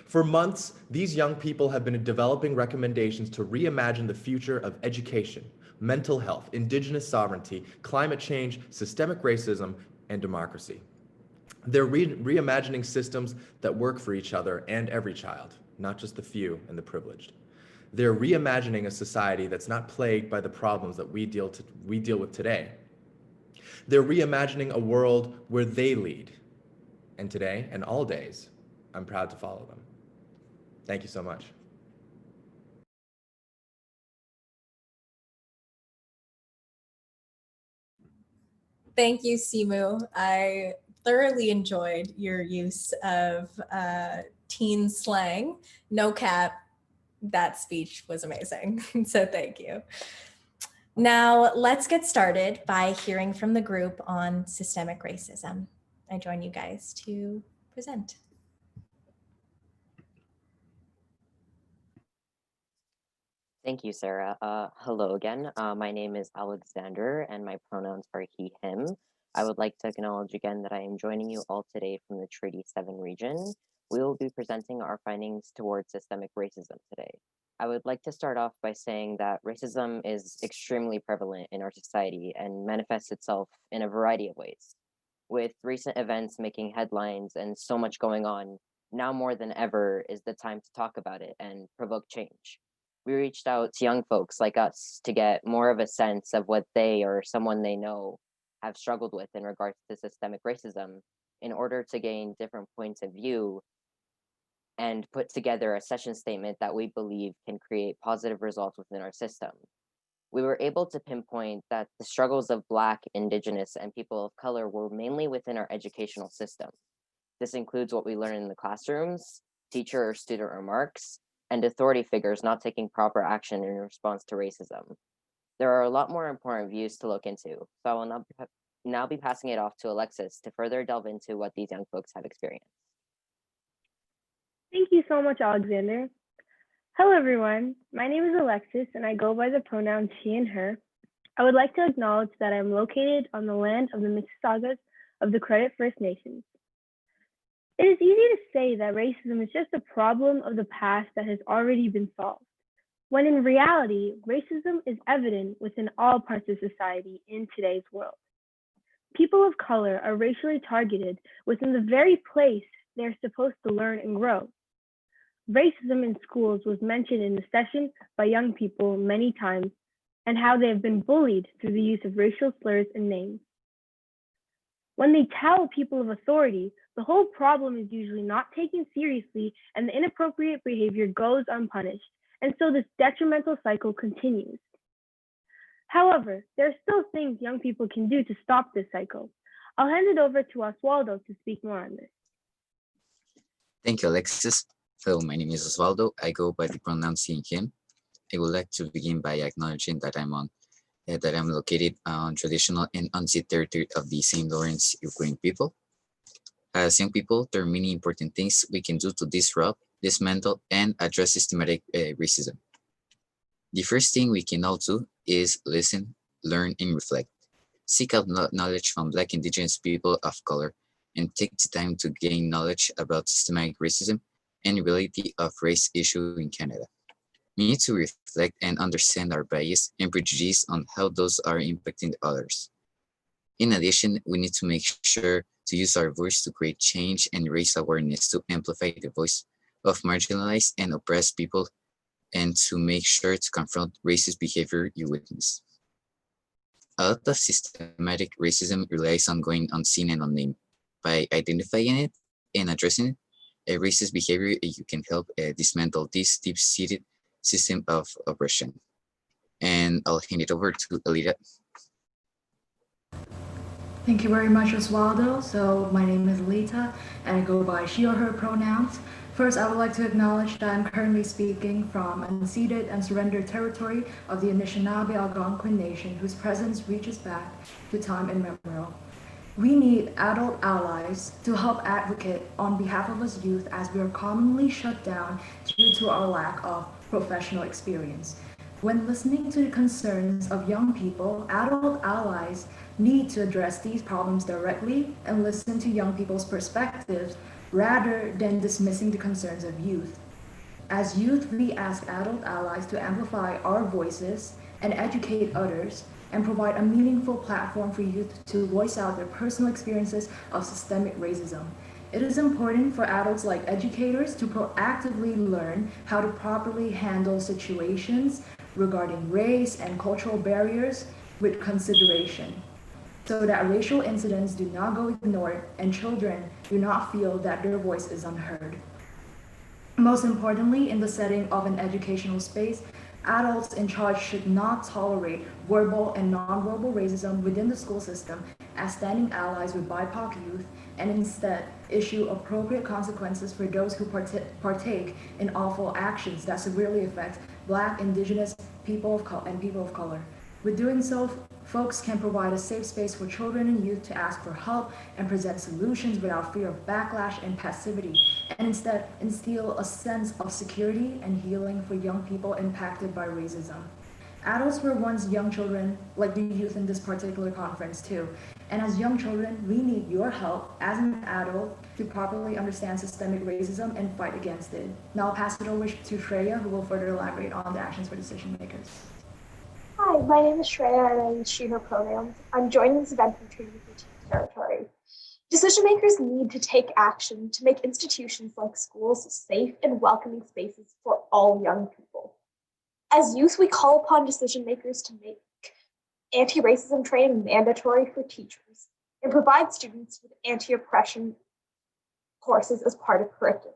For months, these young people have been developing recommendations to reimagine the future of education, mental health, Indigenous sovereignty, climate change, systemic racism, and democracy. They're reimagining systems that work for each other and every child, not just the few and the privileged. They're reimagining a society that's not plagued by the problems that we deal with today. They're reimagining a world where they lead. And today, and all days, I'm proud to follow them. Thank you so much. Thank you, Simu. I thoroughly enjoyed your use of teen slang. No cap, that speech was amazing. So thank you. Now let's get started by hearing from the group on systemic racism. I join you guys to present. Thank you, Sarah. Hello again. My name is Alexander, and my pronouns are he, him. I would like to acknowledge again that I am joining you all today from the Treaty 7 region. We will be presenting our findings towards systemic racism today. I would like to start off by saying that racism is extremely prevalent in our society and manifests itself in a variety of ways. With recent events making headlines and so much going on, now more than ever is the time to talk about it and provoke change. We reached out to young folks like us to get more of a sense of what they or someone they know have struggled with in regards to systemic racism in order to gain different points of view and put together a session statement that we believe can create positive results within our system. We were able to pinpoint that the struggles of Black, Indigenous, and people of color were mainly within our educational system. This includes what we learn in the classrooms, teacher or student remarks, and authority figures not taking proper action in response to racism. There are a lot more important views to look into, so I will now be passing it off to Alexis to further delve into what these young folks have experienced. Thank you so much, Alexander. Hello, everyone. My name is Alexis, and I go by the pronouns she and her. I would like to acknowledge that I am located on the land of the Mississaugas of the Credit First Nations. It is easy to say that racism is just a problem of the past that has already been solved, when in reality, racism is evident within all parts of society in today's world. People of color are racially targeted within the very place they're supposed to learn and grow. Racism in schools was mentioned in the session by young people many times, and how they have been bullied through the use of racial slurs and names. When they tell people of authority, the whole problem is usually not taken seriously and the inappropriate behavior goes unpunished, and so this detrimental cycle continues. However, there are still things young people can do to stop this cycle. I'll hand it over to Oswaldo to speak more on this. Thank you, Alexis. Hello, my name is Osvaldo. I go by the pronouns he and him. I would like to begin by acknowledging that I'm located on traditional and unceded territory of the St. Lawrence Ukrainian people. As young people, there are many important things we can do to disrupt, dismantle, and address systematic racism. The first thing we can all do is listen, learn, and reflect. Seek out knowledge from Black, Indigenous people of color, and take the time to gain knowledge about systematic racism and reality of race issue in Canada. We need to reflect and understand our bias and prejudice on how those are impacting others. In addition, we need to make sure to use our voice to create change and raise awareness to amplify the voice of marginalized and oppressed people, and to make sure to confront racist behavior you witness. A lot of systematic racism relies on going unseen and unnamed. By identifying it and addressing it, a racist behavior, you can help dismantle this deep-seated system of oppression. And I'll hand it over to Alida. Thank you very much, Oswaldo. So my name is Alita, and I go by she or her pronouns. First, I would like to acknowledge that I'm currently speaking from unceded and surrendered territory of the Anishinaabe Algonquin Nation, whose presence reaches back to time immemorial. We need adult allies to help advocate on behalf of us youth, as we are commonly shut down due to our lack of professional experience. When listening to the concerns of young people, adult allies need to address these problems directly and listen to young people's perspectives rather than dismissing the concerns of youth. As youth, we ask adult allies to amplify our voices and educate others, and provide a meaningful platform for youth to voice out their personal experiences of systemic racism. It is important for adults like educators to proactively learn how to properly handle situations regarding race and cultural barriers with consideration. so that racial incidents do not go ignored and children do not feel that their voice is unheard. Most importantly, in the setting of an educational space, adults in charge should not tolerate verbal and nonverbal racism within the school system as standing allies with BIPOC youth, and instead issue appropriate consequences for those who partake in awful actions that severely affect Black, Indigenous people and people of color. With doing so, folks can provide a safe space for children and youth to ask for help and present solutions without fear of backlash and passivity, and instead instill a sense of security and healing for young people impacted by racism. Adults were once young children, like the youth in this particular conference too. And as young children, we need your help as an adult to properly understand systemic racism and fight against it. Now I'll pass it over to Shreya, who will further elaborate on the actions for decision makers. Hi, my name is Shreya and I use she, her pronouns. I'm joining this event from Treaty 13 territory. Decision makers need to take action to make institutions like schools safe and welcoming spaces for all young people. As youth, we call upon decision makers to make anti-racism training mandatory for teachers and provide students with anti-oppression courses as part of curriculum.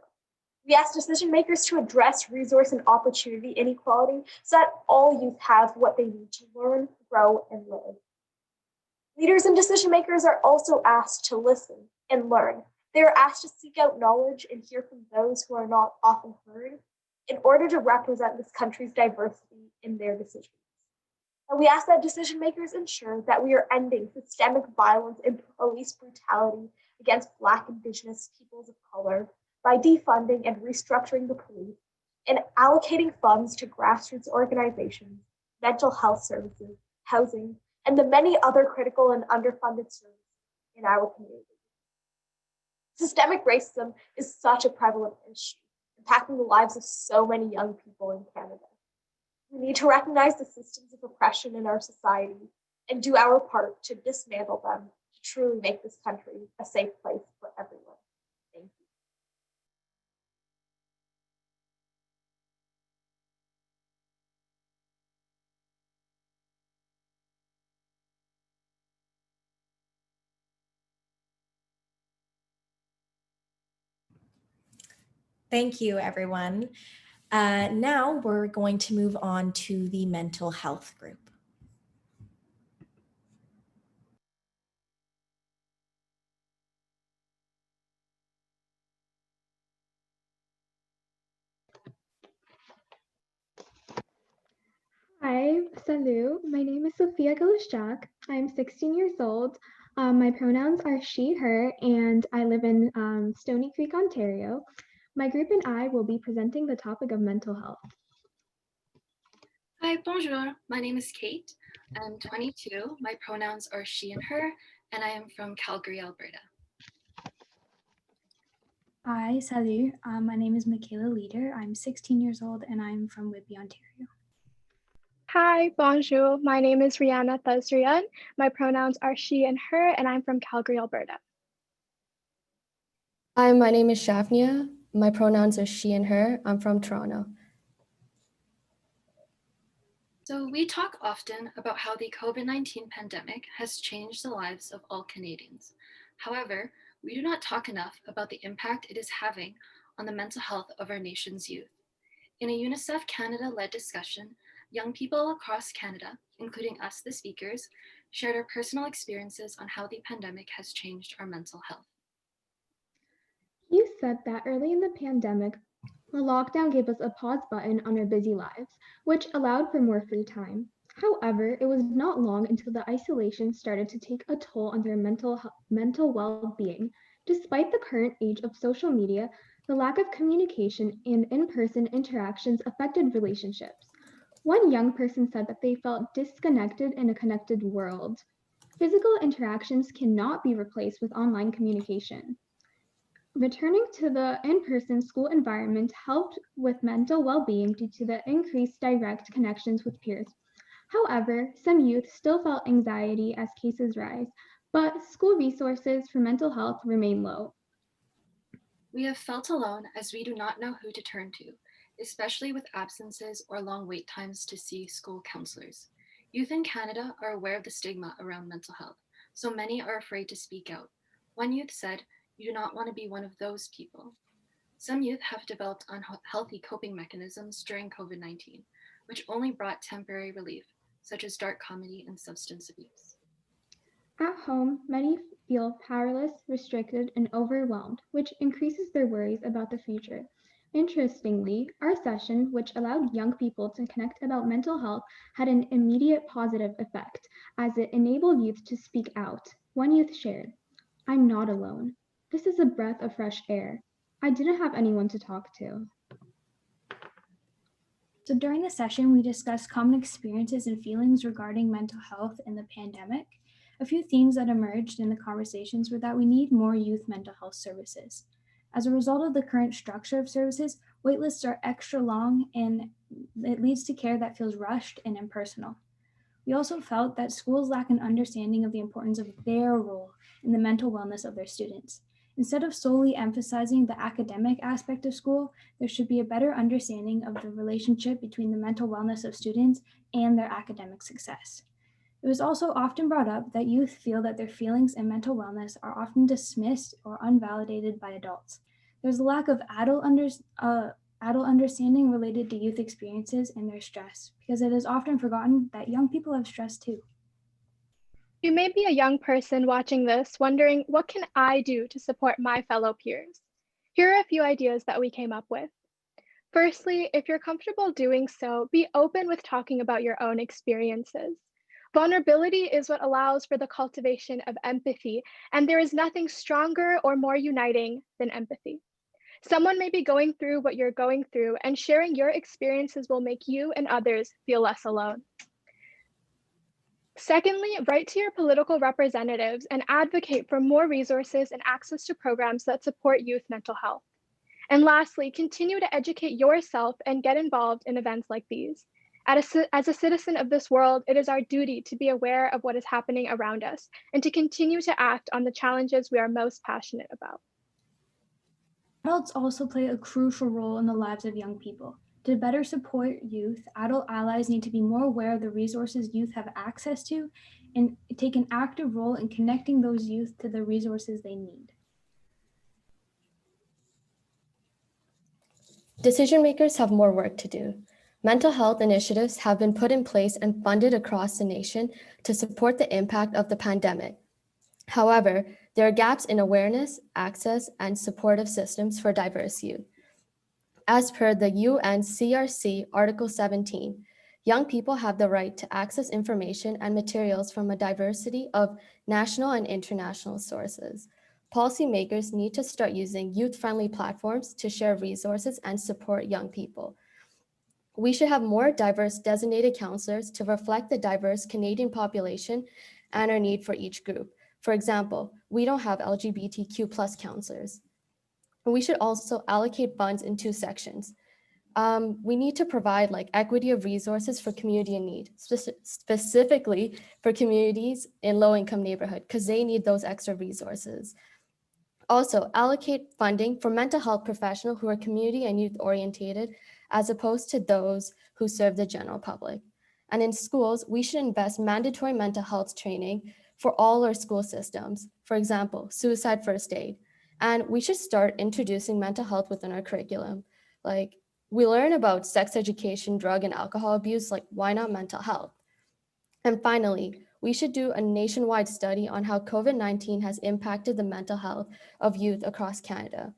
We ask decision makers to address resource and opportunity inequality so that all youth have what they need to learn, grow, and live. Leaders and decision makers are also asked to listen and learn. They are asked to seek out knowledge and hear from those who are not often heard in order to represent this country's diversity in their decisions. And we ask that decision makers ensure that we are ending systemic violence and police brutality against Black, Indigenous peoples of color by defunding and restructuring the police and allocating funds to grassroots organizations, mental health services, housing, and the many other critical and underfunded services in our community. Systemic racism is such a prevalent issue, impacting the lives of so many young people in Canada. We need to recognize the systems of oppression in our society and do our part to dismantle them to truly make this country a safe place for everyone. Thank you. Thank you, everyone. Now we're going to move on to the mental health group. Hi, salut. My name is Sophia Galishchak. I'm 16 years old. My pronouns are she, her, and I live in Stony Creek, Ontario. My group and I will be presenting the topic of mental health. Hi, bonjour. My name is Kate. I'm 22. My pronouns are she and her, and I am from Calgary, Alberta. Hi, salut. My name is Michaela Leader. I'm 16 years old and I'm from Whitby, Ontario. Hi, bonjour. My name is Rihanna Thazrian. My pronouns are she and her, and I'm from Calgary, Alberta. Hi, my name is Shavnia. My pronouns are she and her. I'm from Toronto. So we talk often about how the COVID-19 pandemic has changed the lives of all Canadians. However, we do not talk enough about the impact it is having on the mental health of our nation's youth. In a UNICEF Canada-led discussion, young people across Canada, including us, the speakers, shared our personal experiences on how the pandemic has changed our mental health. You said that early in the pandemic, the lockdown gave us a pause button on our busy lives, which allowed for more free time. However, it was not long until the isolation started to take a toll on their mental well-being. Despite the current age of social media, the lack of communication and in-person interactions affected relationships. One young person said that they felt disconnected in a connected world. Physical interactions cannot be replaced with online communication. Returning to the in-person school environment helped with mental well-being due to the increased direct connections with peers. However, some youth still felt anxiety as cases rise, but school resources for mental health remain low. We have felt alone as we do not know who to turn to, especially with absences or long wait times to see school counselors. Youth in Canada are aware of the stigma around mental health, so many are afraid to speak out. One youth said, "You do not want to be one of those people." Some youth have developed unhealthy coping mechanisms during COVID-19, which only brought temporary relief, such as dark comedy and substance abuse. At home, many feel powerless, restricted, and overwhelmed, which increases their worries about the future. Interestingly, our session, which allowed young people to connect about mental health, had an immediate positive effect, as it enabled youth to speak out. One youth shared, "I'm not alone. This is a breath of fresh air. I didn't have anyone to talk to." So during the session, we discussed common experiences and feelings regarding mental health in the pandemic. A few themes that emerged in the conversations were that we need more youth mental health services. As a result of the current structure of services, waitlists are extra long and it leads to care that feels rushed and impersonal. We also felt that schools lack an understanding of the importance of their role in the mental wellness of their students. Instead of solely emphasizing the academic aspect of school, there should be a better understanding of the relationship between the mental wellness of students and their academic success. It was also often brought up that youth feel that their feelings and mental wellness are often dismissed or unvalidated by adults. There's a lack of adult understanding related to youth experiences and their stress, because it is often forgotten that young people have stress too. You may be a young person watching this wondering, what can I do to support my fellow peers? Here are a few ideas that we came up with. Firstly, if you're comfortable doing so, be open with talking about your own experiences. Vulnerability is what allows for the cultivation of empathy, and there is nothing stronger or more uniting than empathy. Someone may be going through what you're going through, and sharing your experiences will make you and others feel less alone. Secondly, write to your political representatives and advocate for more resources and access to programs that support youth mental health. And lastly, continue to educate yourself and get involved in events like these. As a citizen of this world, it is our duty to be aware of what is happening around us and to continue to act on the challenges we are most passionate about. Adults also play a crucial role in the lives of young people. To better support youth, adult allies need to be more aware of the resources youth have access to and take an active role in connecting those youth to the resources they need. Decision makers have more work to do. Mental health initiatives have been put in place and funded across the nation to support the impact of the pandemic. However, there are gaps in awareness, access, and supportive systems for diverse youth. As per the UNCRC Article 17, young people have the right to access information and materials from a diversity of national and international sources. Policymakers need to start using youth-friendly platforms to share resources and support young people. We should have more diverse designated counselors to reflect the diverse Canadian population and our need for each group. For example, we don't have LGBTQ+ counselors. We should also allocate funds in two sections. We need to provide equity of resources for community in need, specifically for communities in low-income neighborhood, because they need those extra resources. Also, allocate funding for mental health professionals who are community and youth orientated, as opposed to those who serve the general public. And in schools, we should invest mandatory mental health training for all our school systems. For example, suicide first aid. And we should start introducing mental health within our curriculum. We learn about sex education, drug and alcohol abuse, why not mental health? And finally, we should do a nationwide study on how COVID-19 has impacted the mental health of youth across Canada.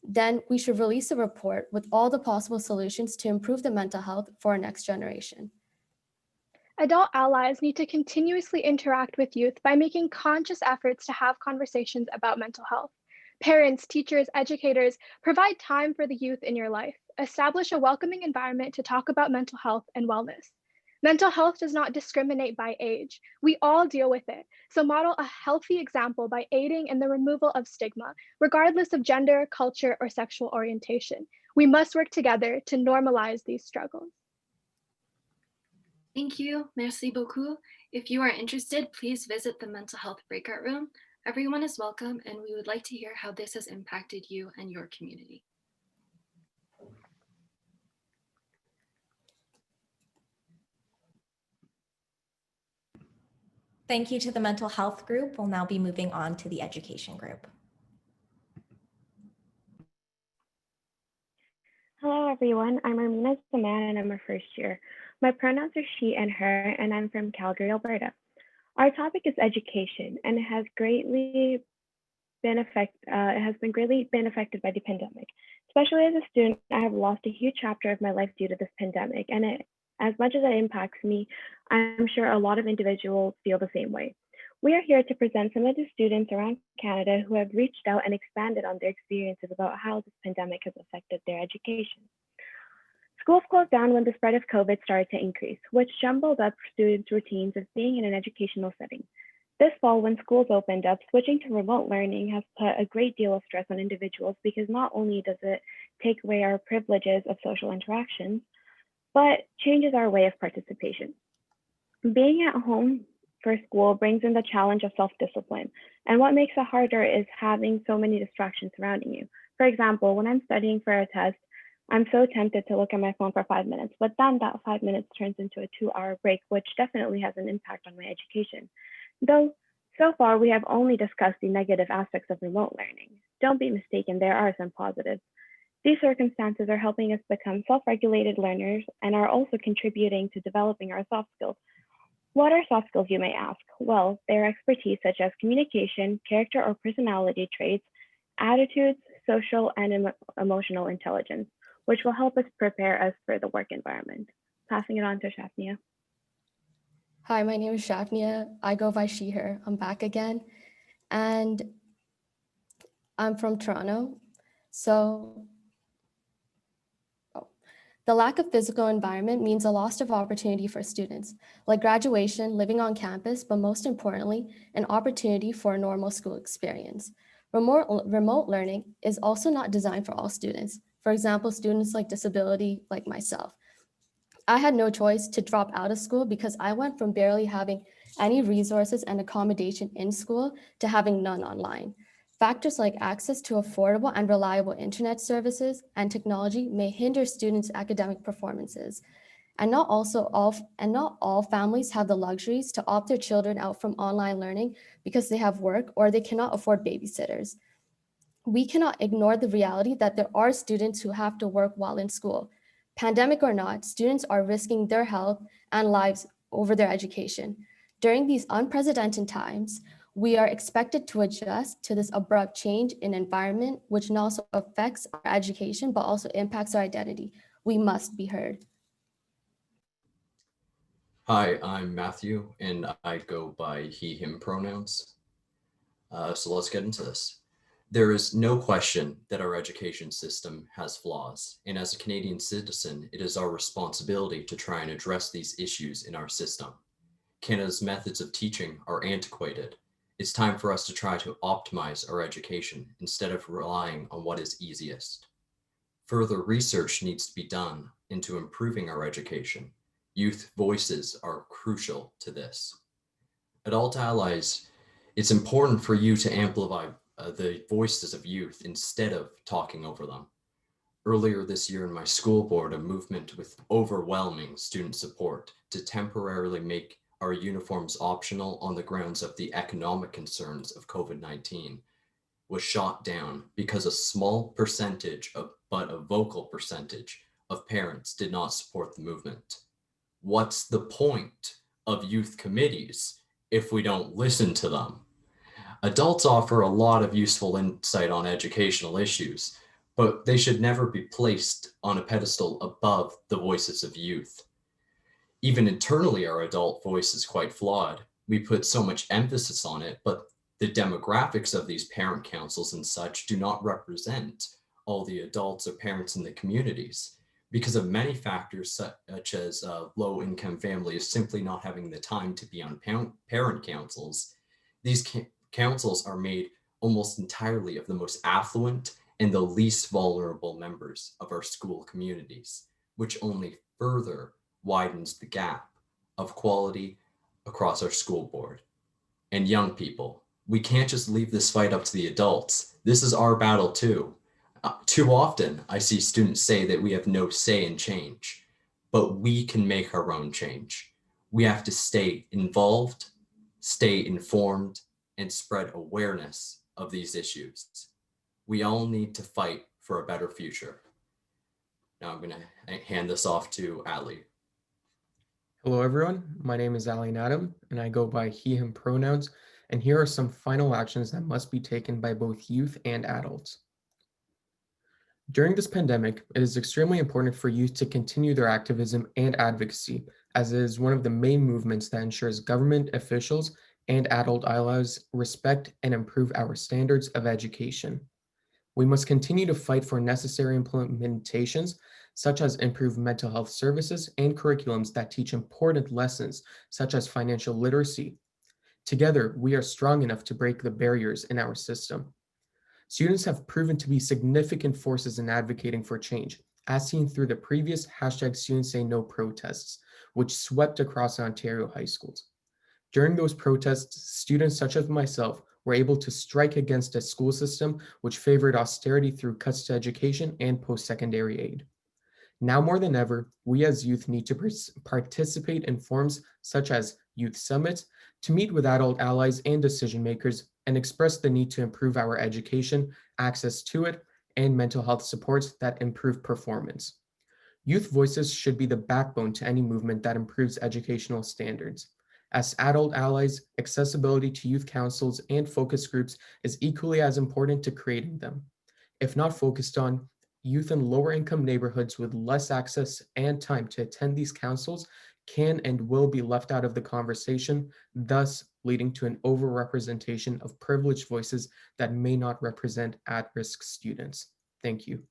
Then we should release a report with all the possible solutions to improve the mental health for our next generation. Adult allies need to continuously interact with youth by making conscious efforts to have conversations about mental health. Parents, teachers, educators, provide time for the youth in your life. Establish a welcoming environment to talk about mental health and wellness. Mental health does not discriminate by age. We all deal with it. So model a healthy example by aiding in the removal of stigma, regardless of gender, culture, or sexual orientation. We must work together to normalize these struggles. Thank you. Merci beaucoup. If you are interested, please visit the mental health breakout room. Everyone is welcome, and we would like to hear how this has impacted you and your community. Thank you to the mental health group. We'll now be moving on to the education group. Hello, everyone. I'm Armina Zaman, and I'm a first year. My pronouns are she and her, and I'm from Calgary, Alberta. Our topic is education, and it has been greatly been affected by the pandemic. Especially as a student, I have lost a huge chapter of my life due to this pandemic, and as much as it impacts me, I'm sure a lot of individuals feel the same way. We are here to present some of the students around Canada who have reached out and expanded on their experiences about how this pandemic has affected their education. Schools closed down when the spread of COVID started to increase, which jumbled up students' routines of being in an educational setting. This fall, when schools opened up, switching to remote learning has put a great deal of stress on individuals because not only does it take away our privileges of social interactions, but changes our way of participation. Being at home for school brings in the challenge of self-discipline, and what makes it harder is having so many distractions surrounding you. For example, when I'm studying for a test, I'm so tempted to look at my phone for 5 minutes, but then that 5 minutes turns into a 2-hour break, which definitely has an impact on my education. Though, so far, we have only discussed the negative aspects of remote learning. Don't be mistaken, there are some positives. These circumstances are helping us become self-regulated learners and are also contributing to developing our soft skills. What are soft skills, you may ask? Well, they are expertise such as communication, character or personality traits, attitudes, social and emotional intelligence, which will help us prepare us for the work environment. Passing it on to Shafnia. Hi, my name is Shafnia. I go by she, her. I'm back again. And I'm from Toronto. So the lack of physical environment means a loss of opportunity for students, like graduation, living on campus, but most importantly, an opportunity for a normal school experience. Remote learning is also not designed for all students. For example, students like disability, like myself. I had no choice to drop out of school because I went from barely having any resources and accommodation in school to having none online. Factors like access to affordable and reliable internet services and technology may hinder students' academic performances. And not all families have the luxuries to opt their children out from online learning because they have work or they cannot afford babysitters. We cannot ignore the reality that there are students who have to work while in school. Pandemic or not, students are risking their health and lives over their education. During these unprecedented times, we are expected to adjust to this abrupt change in environment, which not also affects our education, but also impacts our identity. We must be heard. Hi, I'm Matthew, and I go by he, him pronouns. So let's get into this. There is no question that our education system has flaws, and as a Canadian citizen, it is our responsibility to try and address these issues in our system. Canada's methods of teaching are antiquated. It's time for us to try to optimize our education instead of relying on what is easiest. Further research needs to be done into improving our education. Youth voices are crucial to this. Adult allies, it's important for you to amplify the voices of youth instead of talking over them. Earlier this year in my school board, a movement with overwhelming student support to temporarily make our uniforms optional on the grounds of the economic concerns of COVID-19 was shot down because a small percentage but a vocal percentage of parents did not support the movement. What's the point of youth committees if we don't listen to them? Adults offer a lot of useful insight on educational issues, but they should never be placed on a pedestal above the voices of youth. Even internally, our adult voice is quite flawed. We put so much emphasis on it, but the demographics of these parent councils and such do not represent all the adults or parents in the communities because of many factors such as low-income families simply not having the time to be on parent councils. These councils are made almost entirely of the most affluent and the least vulnerable members of our school communities, which only further widens the gap of quality across our school board. And young people, we can't just leave this fight up to the adults. This is our battle too. Too often, I see students say that we have no say in change, but we can make our own change. We have to stay involved, stay informed, and spread awareness of these issues. We all need to fight for a better future. Now I'm going to hand this off to Ali. Hello, everyone. My name is Ali Nadam, and I go by he, him pronouns. And here are some final actions that must be taken by both youth and adults. During this pandemic, it is extremely important for youth to continue their activism and advocacy, as it is one of the main movements that ensures government officials and adult allies respect and improve our standards of education. We must continue to fight for necessary implementations, such as improved mental health services and curriculums that teach important lessons, such as financial literacy. Together, we are strong enough to break the barriers in our system. Students have proven to be significant forces in advocating for change, as seen through the previous #StudentsSayNo protests, which swept across Ontario high schools. During those protests, students such as myself were able to strike against a school system which favored austerity through cuts to education and post-secondary aid. Now more than ever, we as youth need to participate in forums such as youth summits to meet with adult allies and decision makers and express the need to improve our education, access to it, and mental health supports that improve performance. Youth voices should be the backbone to any movement that improves educational standards. As adult allies, accessibility to youth councils and focus groups is equally as important to creating them. If not focused on, youth in lower income neighborhoods with less access and time to attend these councils can and will be left out of the conversation, thus leading to an overrepresentation of privileged voices that may not represent at-risk students. Thank you.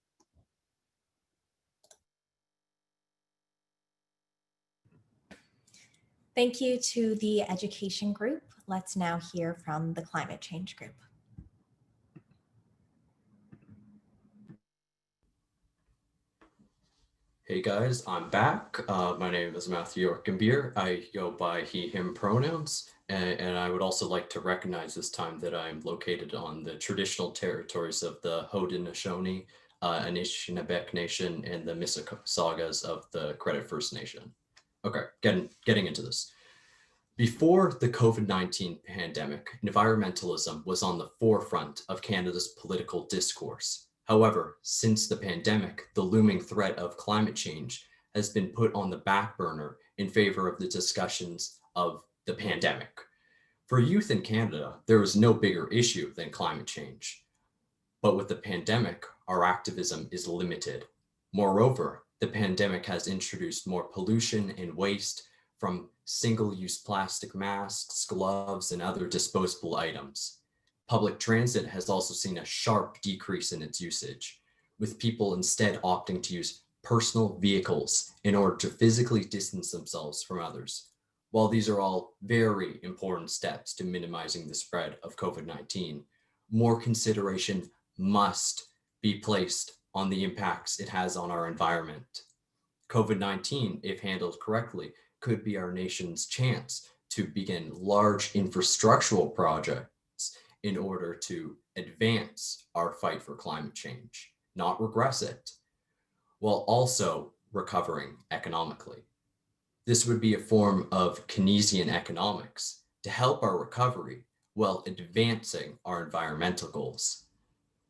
Thank you to the education group. Let's now hear from the climate change group. Hey guys, I'm back. My name is Matthew Orkenbier. I go by he, him pronouns, and I would also like to recognize this time that I'm located on the traditional territories of the Haudenosaunee, Anishinaabeg Nation, and the Mississaugas of the Credit First Nation. Okay, getting into this. Before the COVID-19 pandemic, environmentalism was on the forefront of Canada's political discourse. However, since the pandemic, the looming threat of climate change has been put on the back burner in favor of the discussions of the pandemic. For youth in Canada, there is no bigger issue than climate change. But with the pandemic, our activism is limited. Moreover, the pandemic has introduced more pollution and waste from single-use plastic masks, gloves, and other disposable items. Public transit has also seen a sharp decrease in its usage, with people instead opting to use personal vehicles in order to physically distance themselves from others. While these are all very important steps to minimizing the spread of COVID-19, more consideration must be placed on the impacts it has on our environment. COVID-19, if handled correctly, could be our nation's chance to begin large infrastructural projects in order to advance our fight for climate change, not regress it, while also recovering economically. This would be a form of Keynesian economics to help our recovery while advancing our environmental goals.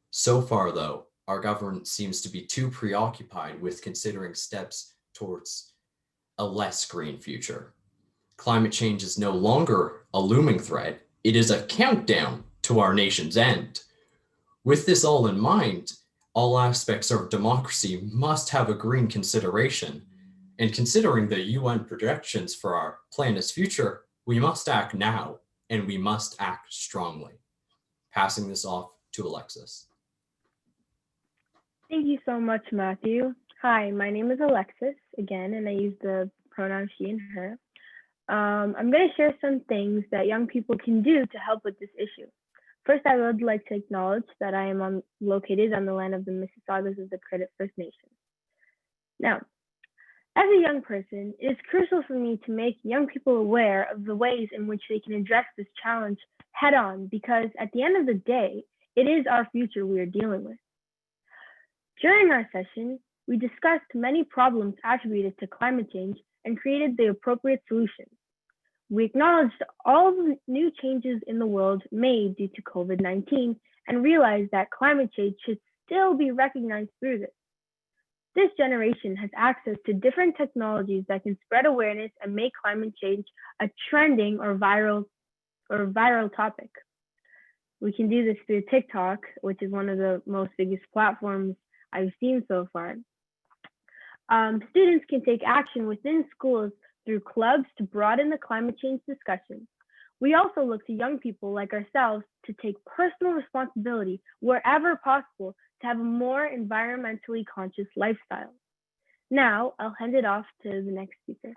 So far, though, our government seems to be too preoccupied with considering steps towards a less green future. Climate change is no longer a looming threat, it is a countdown to our nation's end. With this all in mind, all aspects of democracy must have a green consideration. And considering the UN projections for our planet's future, we must act now, and we must act strongly. Passing this off to Alexis. Thank you so much, Matthew. Hi, my name is Alexis again, and I use the pronoun she and her. I'm going to share some things that young people can do to help with this issue. First, I would like to acknowledge that I am located on the land of the Mississaugas of the Credit First Nation. Now, as a young person, it is crucial for me to make young people aware of the ways in which they can address this challenge head on, because at the end of the day, it is our future we are dealing with. During our session, we discussed many problems attributed to climate change and created the appropriate solutions. We acknowledged all the new changes in the world made due to COVID-19 and realized that climate change should still be recognized through this. This generation has access to different technologies that can spread awareness and make climate change a trending or viral topic. We can do this through TikTok, which is one of the most biggest platforms I've seen so far. Students can take action within schools through clubs to broaden the climate change discussion. We also look to young people like ourselves to take personal responsibility wherever possible to have a more environmentally conscious lifestyle. Now, I'll hand it off to the next speaker.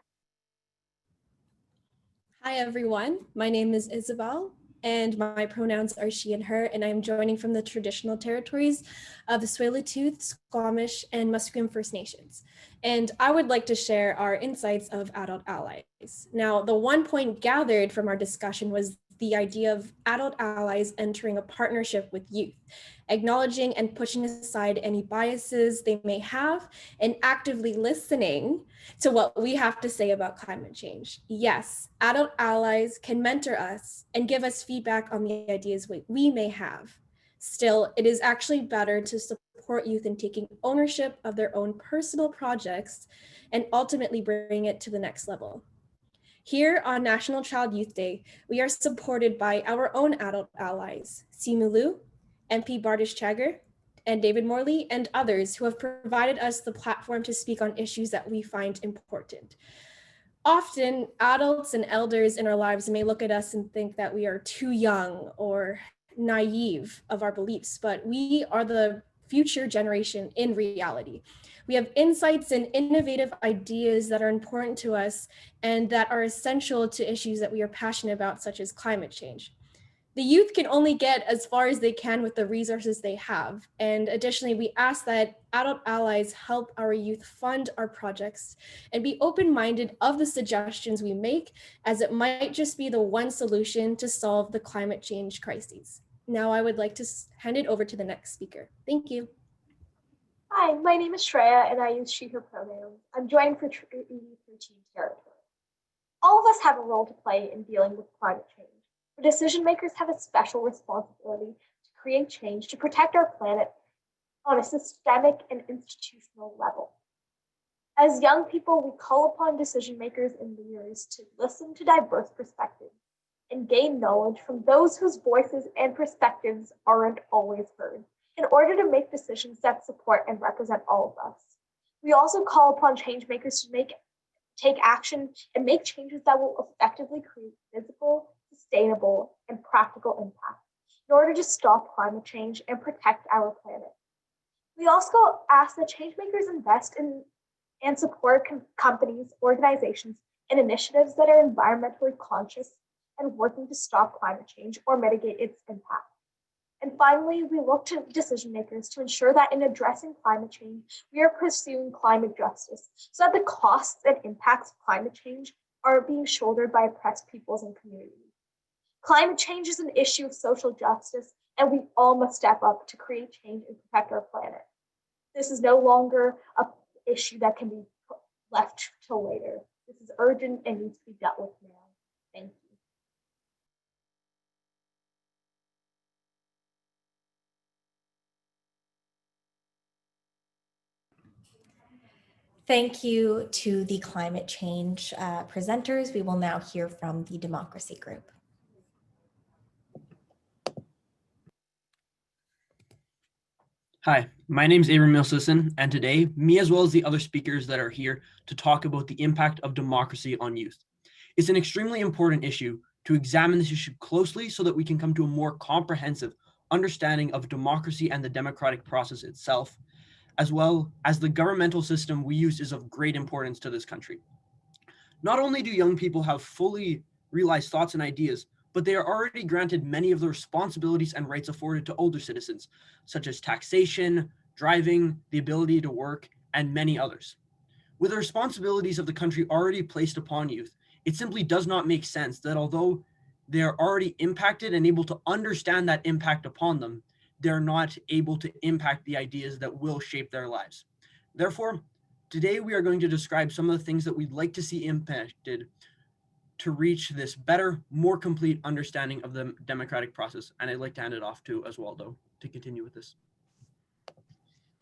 Hi, everyone. My name is Isabel, and my pronouns are she and her, and I'm joining from the traditional territories of the Tsleil-Waututh, Squamish, and Musqueam First Nations. And I would like to share our insights of adult allies. Now, the one point gathered from our discussion was the idea of adult allies entering a partnership with youth, acknowledging and pushing aside any biases they may have, and actively listening to what we have to say about climate change. Yes, adult allies can mentor us and give us feedback on the ideas we may have. Still, it is actually better to support youth in taking ownership of their own personal projects and ultimately bring it to the next level. Here on National Child Youth Day, we are supported by our own adult allies, Simu Liu, MP Bardish Chagger, and David Morley, and others who have provided us the platform to speak on issues that we find important. Often, adults and elders in our lives may look at us and think that we are too young or naive of our beliefs, but we are the future generation in reality. We have insights and innovative ideas that are important to us and that are essential to issues that we are passionate about, such as climate change. The youth can only get as far as they can with the resources they have. And additionally, we ask that adult allies help our youth fund our projects and be open-minded of the suggestions we make, as it might just be the one solution to solve the climate change crises. Now I would like to hand it over to the next speaker. Thank you. Hi, my name is Shreya and I use she, her pronouns. I'm joining for Treaty 13 territory. All of us have a role to play in dealing with climate change. But decision makers have a special responsibility to create change to protect our planet on a systemic and institutional level. As young people, we call upon decision makers and leaders to listen to diverse perspectives and gain knowledge from those whose voices and perspectives aren't always heard, in order to make decisions that support and represent all of us. We also call upon change makers to take action and make changes that will effectively create physical, sustainable, and practical impact in order to stop climate change and protect our planet. We also ask that change makers invest in and support companies, organizations, and initiatives that are environmentally conscious and working to stop climate change or mitigate its impact. And finally, we look to decision makers to ensure that in addressing climate change, we are pursuing climate justice so that the costs and impacts of climate change are being shouldered by oppressed peoples and communities. Climate change is an issue of social justice, and we all must step up to create change and protect our planet. This is no longer an issue that can be left till later. This is urgent and needs to be dealt with now. Thank you. Thank you to the climate change presenters. We will now hear from the democracy group. Hi, my name is Abram Milsison, and today, me as well as the other speakers that are here to talk about the impact of democracy on youth. It's an extremely important issue to examine this issue closely so that we can come to a more comprehensive understanding of democracy and the democratic process itself, as well as the governmental system we use is of great importance to this country. Not only do young people have fully realized thoughts and ideas, but they are already granted many of the responsibilities and rights afforded to older citizens, such as taxation, driving, the ability to work, and many others. With the responsibilities of the country already placed upon youth, it simply does not make sense that although they are already impacted and able to understand that impact upon them, they're not able to impact the ideas that will shape their lives. Therefore, today we are going to describe some of the things that we'd like to see impacted to reach this better, more complete understanding of the democratic process. And I'd like to hand it off to Oswaldo to continue with this.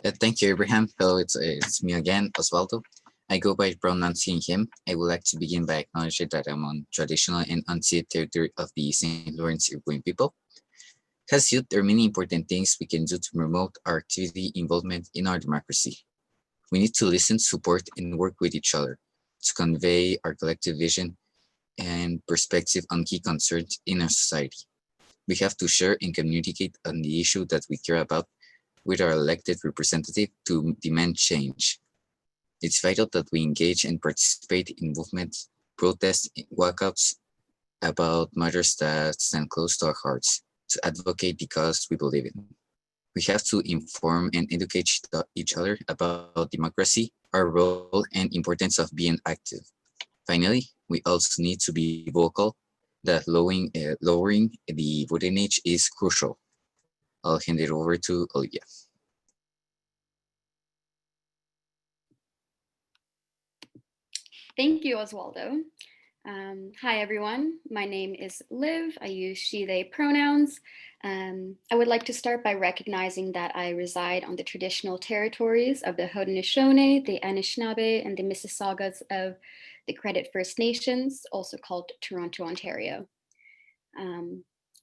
Thank you, Abraham. Hello, it's me again, Osvaldo. I go by pronouns he and him. I would like to begin by acknowledging that I'm on traditional and unceded territory of the St. Lawrence Iroquois people. As youth, there are many important things we can do to promote our activity involvement in our democracy. We need to listen, support, and work with each other to convey our collective vision and perspective on key concerns in our society. We have to share and communicate on the issue that we care about with our elected representative to demand change. It's vital that we engage and participate in movements, protests, and walkouts about matters that stand close to our hearts, to advocate the cause we believe in. We have to inform and educate each other about democracy, our role and importance of being active. Finally, we also need to be vocal that lowering the voting age is crucial. I'll hand it over to Olivia. Thank you, Oswaldo. Hi, everyone. My name is Liv. I use she, they pronouns. I would like to start by recognizing that I reside on the traditional territories of the Haudenosaunee, the Anishinaabe, and the Mississaugas of the Credit First Nations, also called Toronto, Ontario.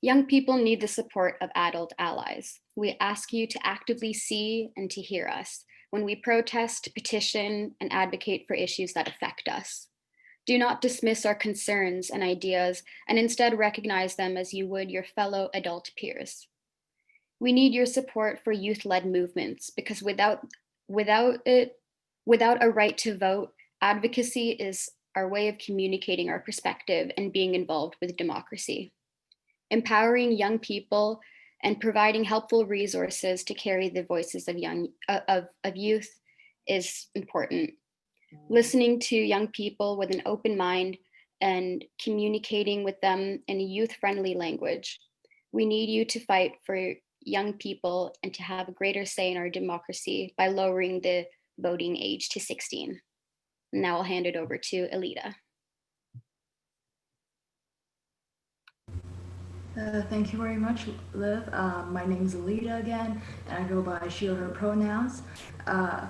Young people need the support of adult allies. We ask you to actively see and to hear us when we protest, petition, and advocate for issues that affect us. Do not dismiss our concerns and ideas, and instead recognize them as you would your fellow adult peers. We need your support for youth-led movements, because without a right to vote, advocacy is our way of communicating our perspective and being involved with democracy. Empowering young people and providing helpful resources to carry the voices of youth is important. Listening to young people with an open mind and communicating with them in a youth-friendly language. We need you to fight for young people and to have a greater say in our democracy by lowering the voting age to 16. Now I'll hand it over to Alita. Thank you very much, Liv. My name is Alita again, and I go by she or her pronouns.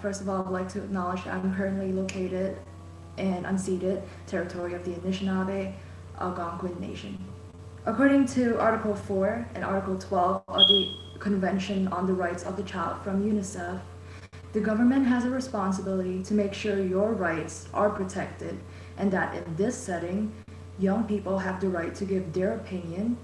First of all, I'd like to acknowledge that I'm currently located in unceded territory of the Anishinaabe Algonquin Nation. According to Article 4 and Article 12 of the Convention on the Rights of the Child from UNICEF, the government has a responsibility to make sure your rights are protected, and that in this setting, young people have the right to give their opinion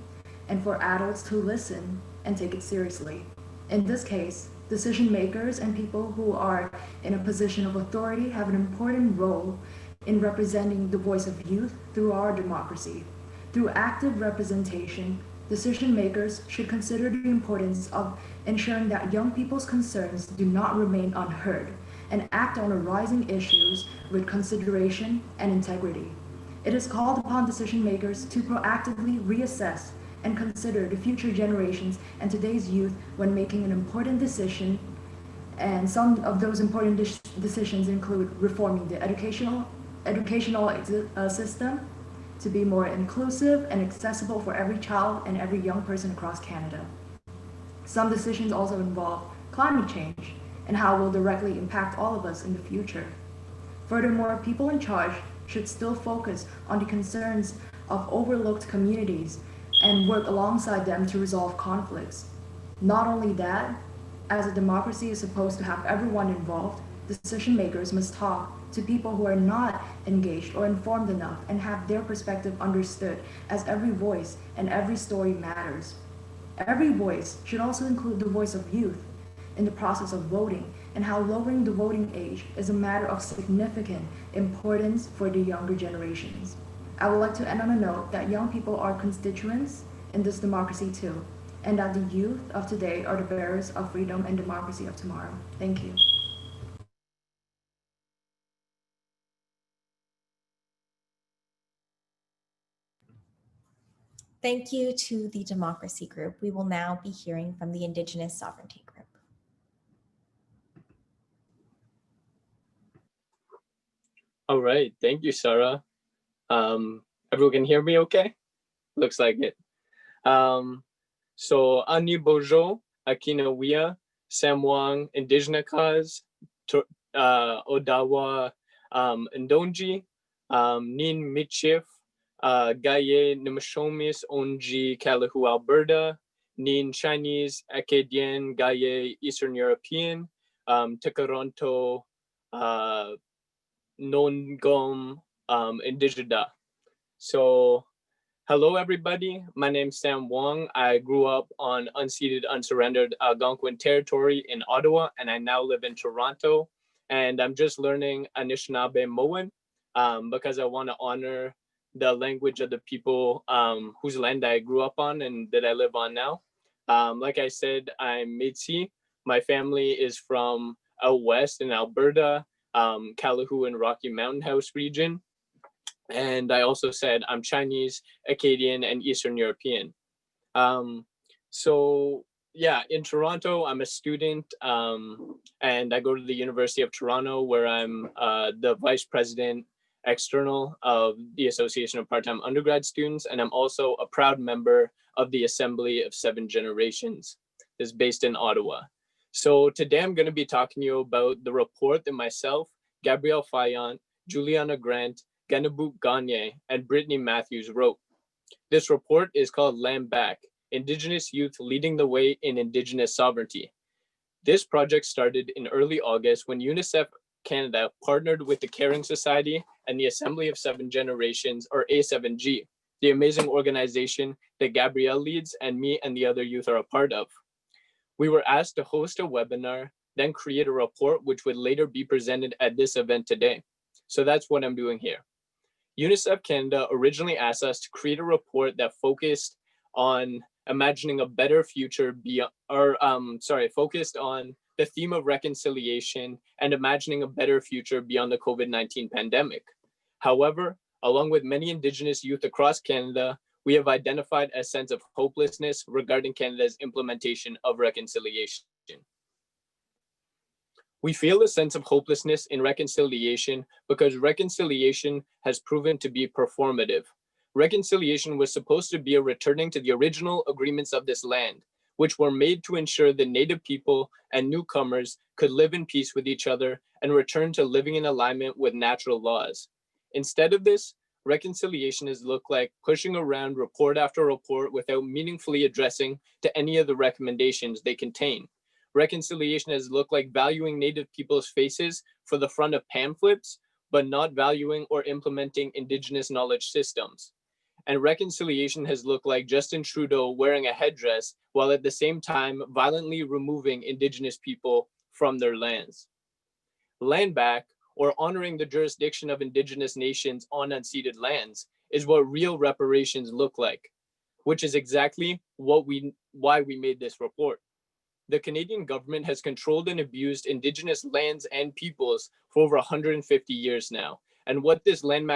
and for adults to listen and take it seriously. In this case, decision makers and people who are in a position of authority have an important role in representing the voice of youth through our democracy. Through active representation, decision makers should consider the importance of ensuring that young people's concerns do not remain unheard and act on arising issues with consideration and integrity. It is called upon decision makers to proactively reassess and consider the future generations and today's youth when making an important decision. And some of those important decisions include reforming the educational system to be more inclusive and accessible for every child and every young person across Canada. Some decisions also involve climate change and how it will directly impact all of us in the future. Furthermore, people in charge should still focus on the concerns of overlooked communities and work alongside them to resolve conflicts. Not only that, as a democracy is supposed to have everyone involved, decision makers must talk to people who are not engaged or informed enough and have their perspective understood, as every voice and every story matters. Every voice should also include the voice of youth in the process of voting, and how lowering the voting age is a matter of significant importance for the younger generations. I would like to end on a note that young people are constituents in this democracy too, and that the youth of today are the bearers of freedom and democracy of tomorrow. Thank you. Thank you to the Democracy Group. We will now be hearing from the Indigenous Sovereignty Group. All right, thank you, Sarah. Everyone can hear me okay? Looks like it. So Ani Bojo, Akinawia, Samwang, Indigenous Cause, Odawa, Ndonji, Nin Michif, Gaye Nimashomis, Onji, Kalihu, Alberta, Nin Chinese, Acadian, Gaye Eastern European, Tekaronto, Nongom, Indigida. So hello, everybody. My name's Sam Wong. I grew up on unceded, unsurrendered Algonquin territory in Ottawa, and I now live in Toronto. And I'm just learning Anishinaabe because I want to honor the language of the people whose land I grew up on and that I live on now. Like I said, I'm Métis. My family is from out west in Alberta, Kalihu and Rocky Mountain House region. And I also said I'm Chinese, Acadian, and Eastern European. So yeah, in Toronto, I'm a student and I go to the University of Toronto where I'm the vice president external of the Association of Part-Time Undergrad Students. And I'm also a proud member of the Assembly of Seven Generations. It's based in Ottawa. So today I'm going to be talking to you about the report that myself, Gabrielle Fayant, Juliana Grant, Ganabuk Gagne, and Brittany Matthews wrote. This report is called Land Back, Indigenous Youth Leading the Way in Indigenous Sovereignty. This project started in early August when UNICEF Canada partnered with the Caring Society and the Assembly of Seven Generations, or A7G, the amazing organization that Gabrielle leads and me and the other youth are a part of. We were asked to host a webinar, then create a report which would later be presented at this event today. So that's what I'm doing here. UNICEF Canada originally asked us to create a report that focused on imagining a better future focused on the theme of reconciliation and imagining a better future beyond the COVID-19 pandemic. However, along with many Indigenous youth across Canada, we have identified a sense of hopelessness regarding Canada's implementation of reconciliation. We feel a sense of hopelessness in reconciliation because reconciliation has proven to be performative. Reconciliation was supposed to be a returning to the original agreements of this land, which were made to ensure the Native people and newcomers could live in peace with each other and return to living in alignment with natural laws. Instead of this, reconciliation has looked like pushing around report after report without meaningfully addressing to any of the recommendations they contain. Reconciliation has looked like valuing Native people's faces for the front of pamphlets, but not valuing or implementing Indigenous knowledge systems. And reconciliation has looked like Justin Trudeau wearing a headdress while at the same time violently removing Indigenous people from their lands. Land back, or honoring the jurisdiction of Indigenous nations on unceded lands, is what real reparations look like, which is exactly why we made this report. The Canadian government has controlled and abused Indigenous lands and peoples for over 150 years now. And what this land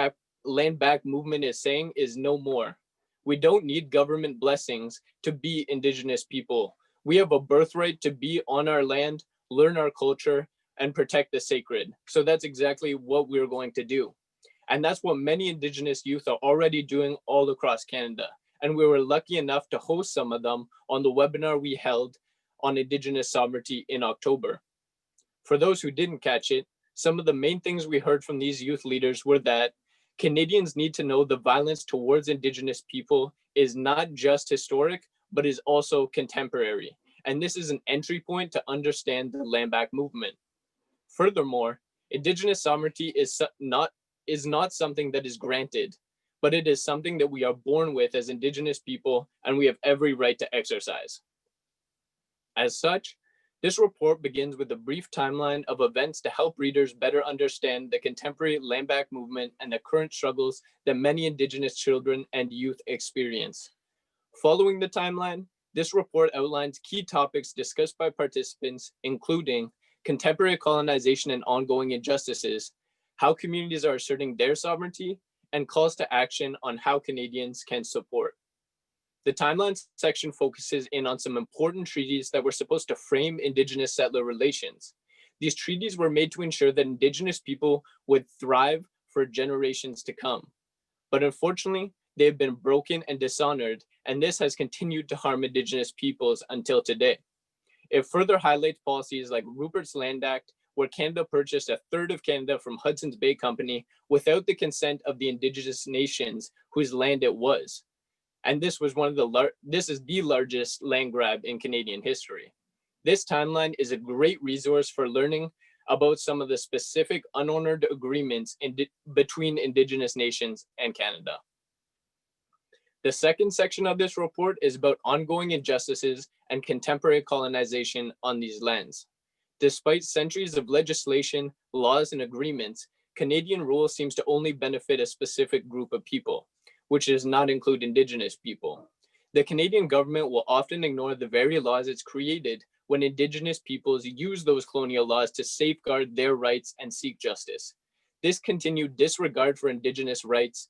back movement is saying is no more. We don't need government blessings to be Indigenous people. We have a birthright to be on our land, learn our culture, and protect the sacred. So that's exactly what we're going to do. And that's what many Indigenous youth are already doing all across Canada. And we were lucky enough to host some of them on the webinar we held on Indigenous sovereignty in October. For those who didn't catch it, some of the main things we heard from these youth leaders were that Canadians need to know the violence towards Indigenous people is not just historic, but is also contemporary. And this is an entry point to understand the land back movement. Furthermore, Indigenous sovereignty is not something that is granted, but it is something that we are born with as Indigenous people, and we have every right to exercise. As such, this report begins with a brief timeline of events to help readers better understand the contemporary land back movement and the current struggles that many Indigenous children and youth experience. Following the timeline, this report outlines key topics discussed by participants, including contemporary colonization and ongoing injustices, how communities are asserting their sovereignty, and calls to action on how Canadians can support. The timeline section focuses in on some important treaties that were supposed to frame Indigenous settler relations. These treaties were made to ensure that Indigenous people would thrive for generations to come. but unfortunately, they have been broken and dishonored, and this has continued to harm Indigenous peoples until today. It further highlights policies like Rupert's Land Act, where Canada purchased a third of Canada from Hudson's Bay Company without the consent of the Indigenous nations whose land it was. And this was this is the largest land grab in Canadian history. This timeline is a great resource for learning about some of the specific unhonored agreements between Indigenous nations and Canada. The second section of this report is about ongoing injustices and contemporary colonization on these lands. Despite centuries of legislation, laws, and agreements, Canadian rule seems to only benefit a specific group of people, which does not include Indigenous people. The Canadian government will often ignore the very laws it's created when Indigenous peoples use those colonial laws to safeguard their rights and seek justice. This continued disregard for Indigenous rights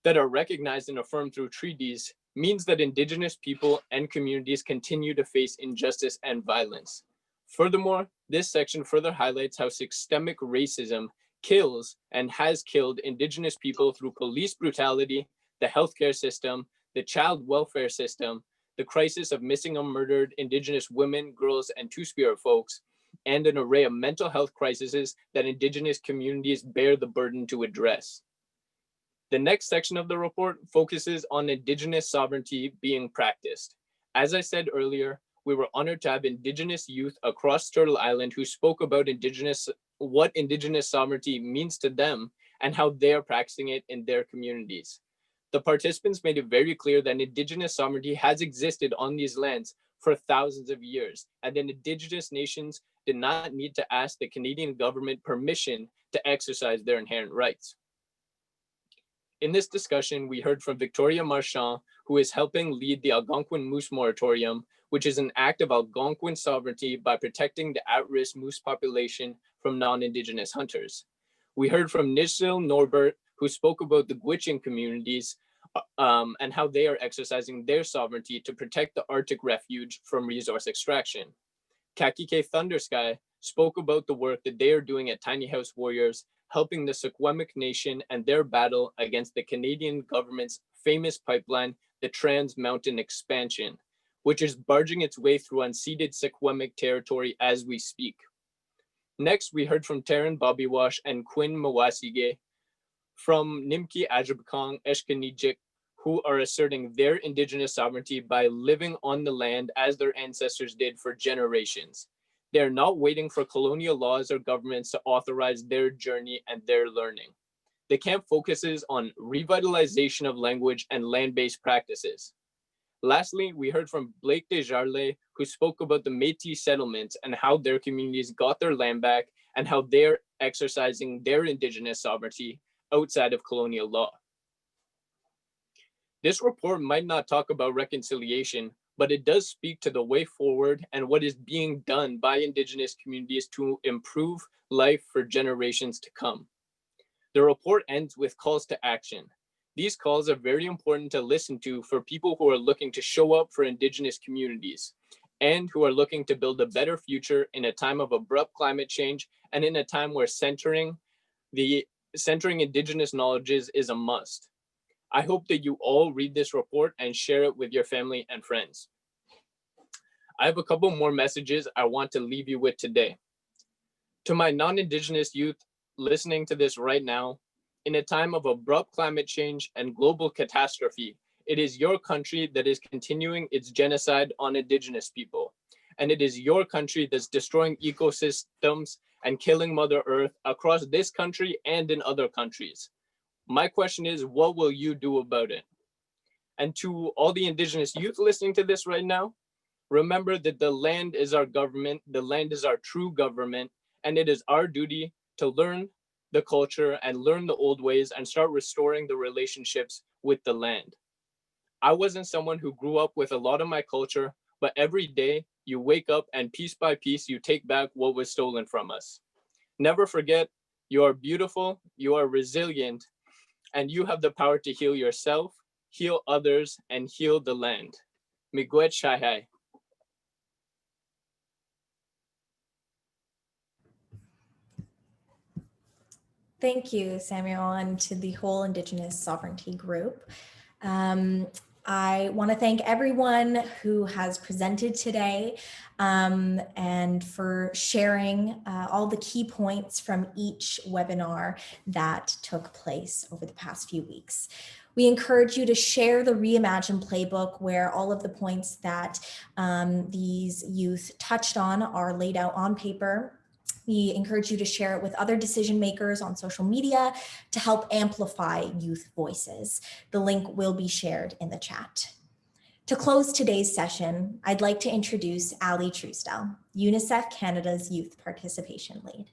that are recognized and affirmed through treaties means that Indigenous people and communities continue to face injustice and violence. Furthermore, this section further highlights how systemic racism kills and has killed Indigenous people through police brutality, the healthcare system, the child welfare system, the crisis of missing or murdered Indigenous women, girls, and Two-Spirit folks, and an array of mental health crises that Indigenous communities bear the burden to address. The next section of the report focuses on Indigenous sovereignty being practiced. As I said earlier, we were honored to have Indigenous youth across Turtle Island who spoke about what Indigenous sovereignty means to them and how they are practicing it in their communities. The participants made it very clear that Indigenous sovereignty has existed on these lands for thousands of years, and that Indigenous nations did not need to ask the Canadian government permission to exercise their inherent rights. In this discussion, we heard from Victoria Marchand, who is helping lead the Algonquin Moose Moratorium, which is an act of Algonquin sovereignty by protecting the at-risk moose population from non-Indigenous hunters. We heard from Nishil Norbert, who spoke about the Gwich'in communities and how they are exercising their sovereignty to protect the Arctic refuge from resource extraction. Kakike Thundersky spoke about the work that they are doing at Tiny House Warriors, helping the Secwepemc Nation and their battle against the Canadian government's famous pipeline, the Trans Mountain Expansion, which is barging its way through unceded Secwepemc territory as we speak. Next, we heard from Taryn Bobbywash and Quinn Mawasige from Nimki Ajabkong Eshkanijik, who are asserting their Indigenous sovereignty by living on the land as their ancestors did for generations. They are not waiting for colonial laws or governments to authorize their journey and their learning. The camp focuses on revitalization of language and land-based practices. Lastly, we heard from Blake Desjardins, who spoke about the Métis settlements and how their communities got their land back and how they're exercising their Indigenous sovereignty outside of colonial law. This report might not talk about reconciliation, but it does speak to the way forward and what is being done by Indigenous communities to improve life for generations to come. The report ends with calls to action. These calls are very important to listen to for people who are looking to show up for Indigenous communities and who are looking to build a better future in a time of abrupt climate change and in a time where centering Indigenous knowledges is a must. I hope that you all read this report and share it with your family and friends. I have a couple more messages I want to leave you with today. To my non-Indigenous youth listening to this right now, in a time of abrupt climate change and global catastrophe, it is your country that is continuing its genocide on Indigenous people. And it is your country that's destroying ecosystems and killing Mother Earth across this country and in other countries. My question is, what will you do about it? And to all the Indigenous youth listening to this right now, remember that the land is our government, the land is our true government, and it is our duty to learn the culture and learn the old ways and start restoring the relationships with the land. I wasn't someone who grew up with a lot of my culture, but every day you wake up and piece by piece you take back what was stolen from us. Never forget, you are beautiful, you are resilient, and you have the power to heal yourself, heal others, and heal the land. Miigwech Shai. Thank you, Samuel, and to the whole Indigenous Sovereignty group. I want to thank everyone who has presented today and for sharing all the key points from each webinar that took place over the past few weeks. We encourage you to share the Reimagine playbook where all of the points that these youth touched on are laid out on paper. We encourage you to share it with other decision makers on social media to help amplify youth voices. The link will be shared in the chat. To close today's session, I'd like to introduce Ali Truesdell, UNICEF Canada's Youth Participation Lead.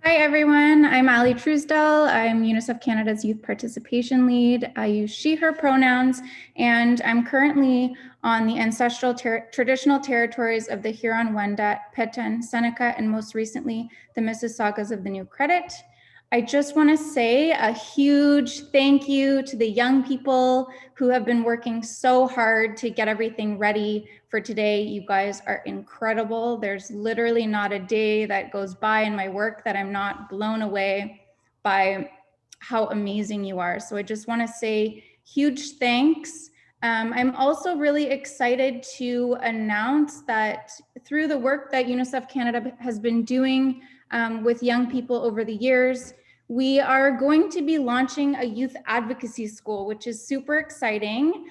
Hi everyone, I'm Ali Truesdell. I'm UNICEF Canada's Youth Participation Lead. I use she, her pronouns, and I'm currently on the ancestral traditional territories of the Huron-Wendat, Petun, Seneca, and most recently, the Mississaugas of the New Credit. I just want to say a huge thank you to the young people who have been working so hard to get everything ready for today. You guys are incredible. There's literally not a day that goes by in my work that I'm not blown away by how amazing you are. So I just want to say huge thanks. I'm also really excited to announce that through the work that UNICEF Canada has been doing with young people over the years, we are going to be launching a youth advocacy school, which is super exciting.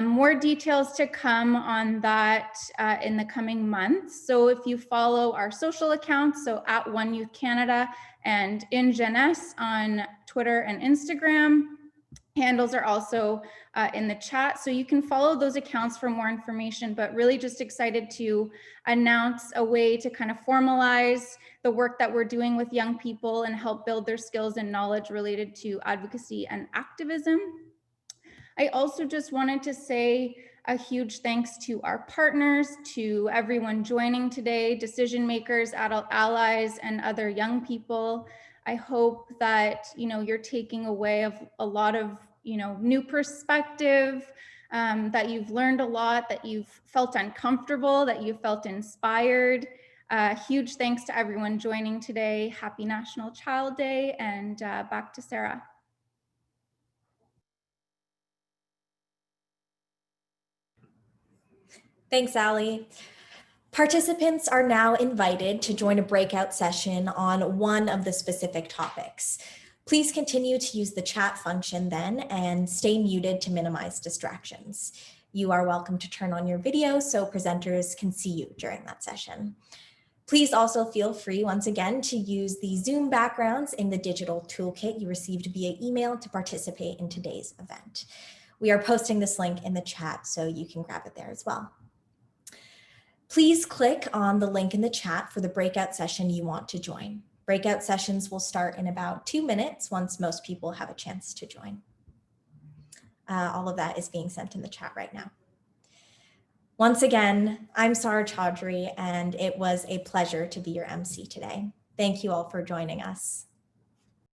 More details to come on that in the coming months. So if you follow our social accounts, so at One Youth Canada and in Jeunesse on Twitter and Instagram, handles are also in the chat. So you can follow those accounts for more information, but really just excited to announce a way to kind of formalize the work that we're doing with young people and help build their skills and knowledge related to advocacy and activism. I also just wanted to say a huge thanks to our partners, to everyone joining today, decision makers, adult allies, and other young people. I hope that you're taking away a lot of new perspective, that you've learned a lot, that you've felt uncomfortable, that you felt inspired. Huge thanks to everyone joining today. Happy National Child Day, and back to Sarah. Thanks, Ali. Participants are now invited to join a breakout session on one of the specific topics. Please continue to use the chat function then and stay muted to minimize distractions. You are welcome to turn on your video so presenters can see you during that session. Please also feel free once again to use the Zoom backgrounds in the digital toolkit you received via email to participate in today's event. We are posting this link in the chat so you can grab it there as well. Please click on the link in the chat for the breakout session you want to join. Breakout sessions will start in about 2 minutes once most people have a chance to join. All of that is being sent in the chat right now. Once again, I'm Sarah Chaudhry, and it was a pleasure to be your MC today. Thank you all for joining us.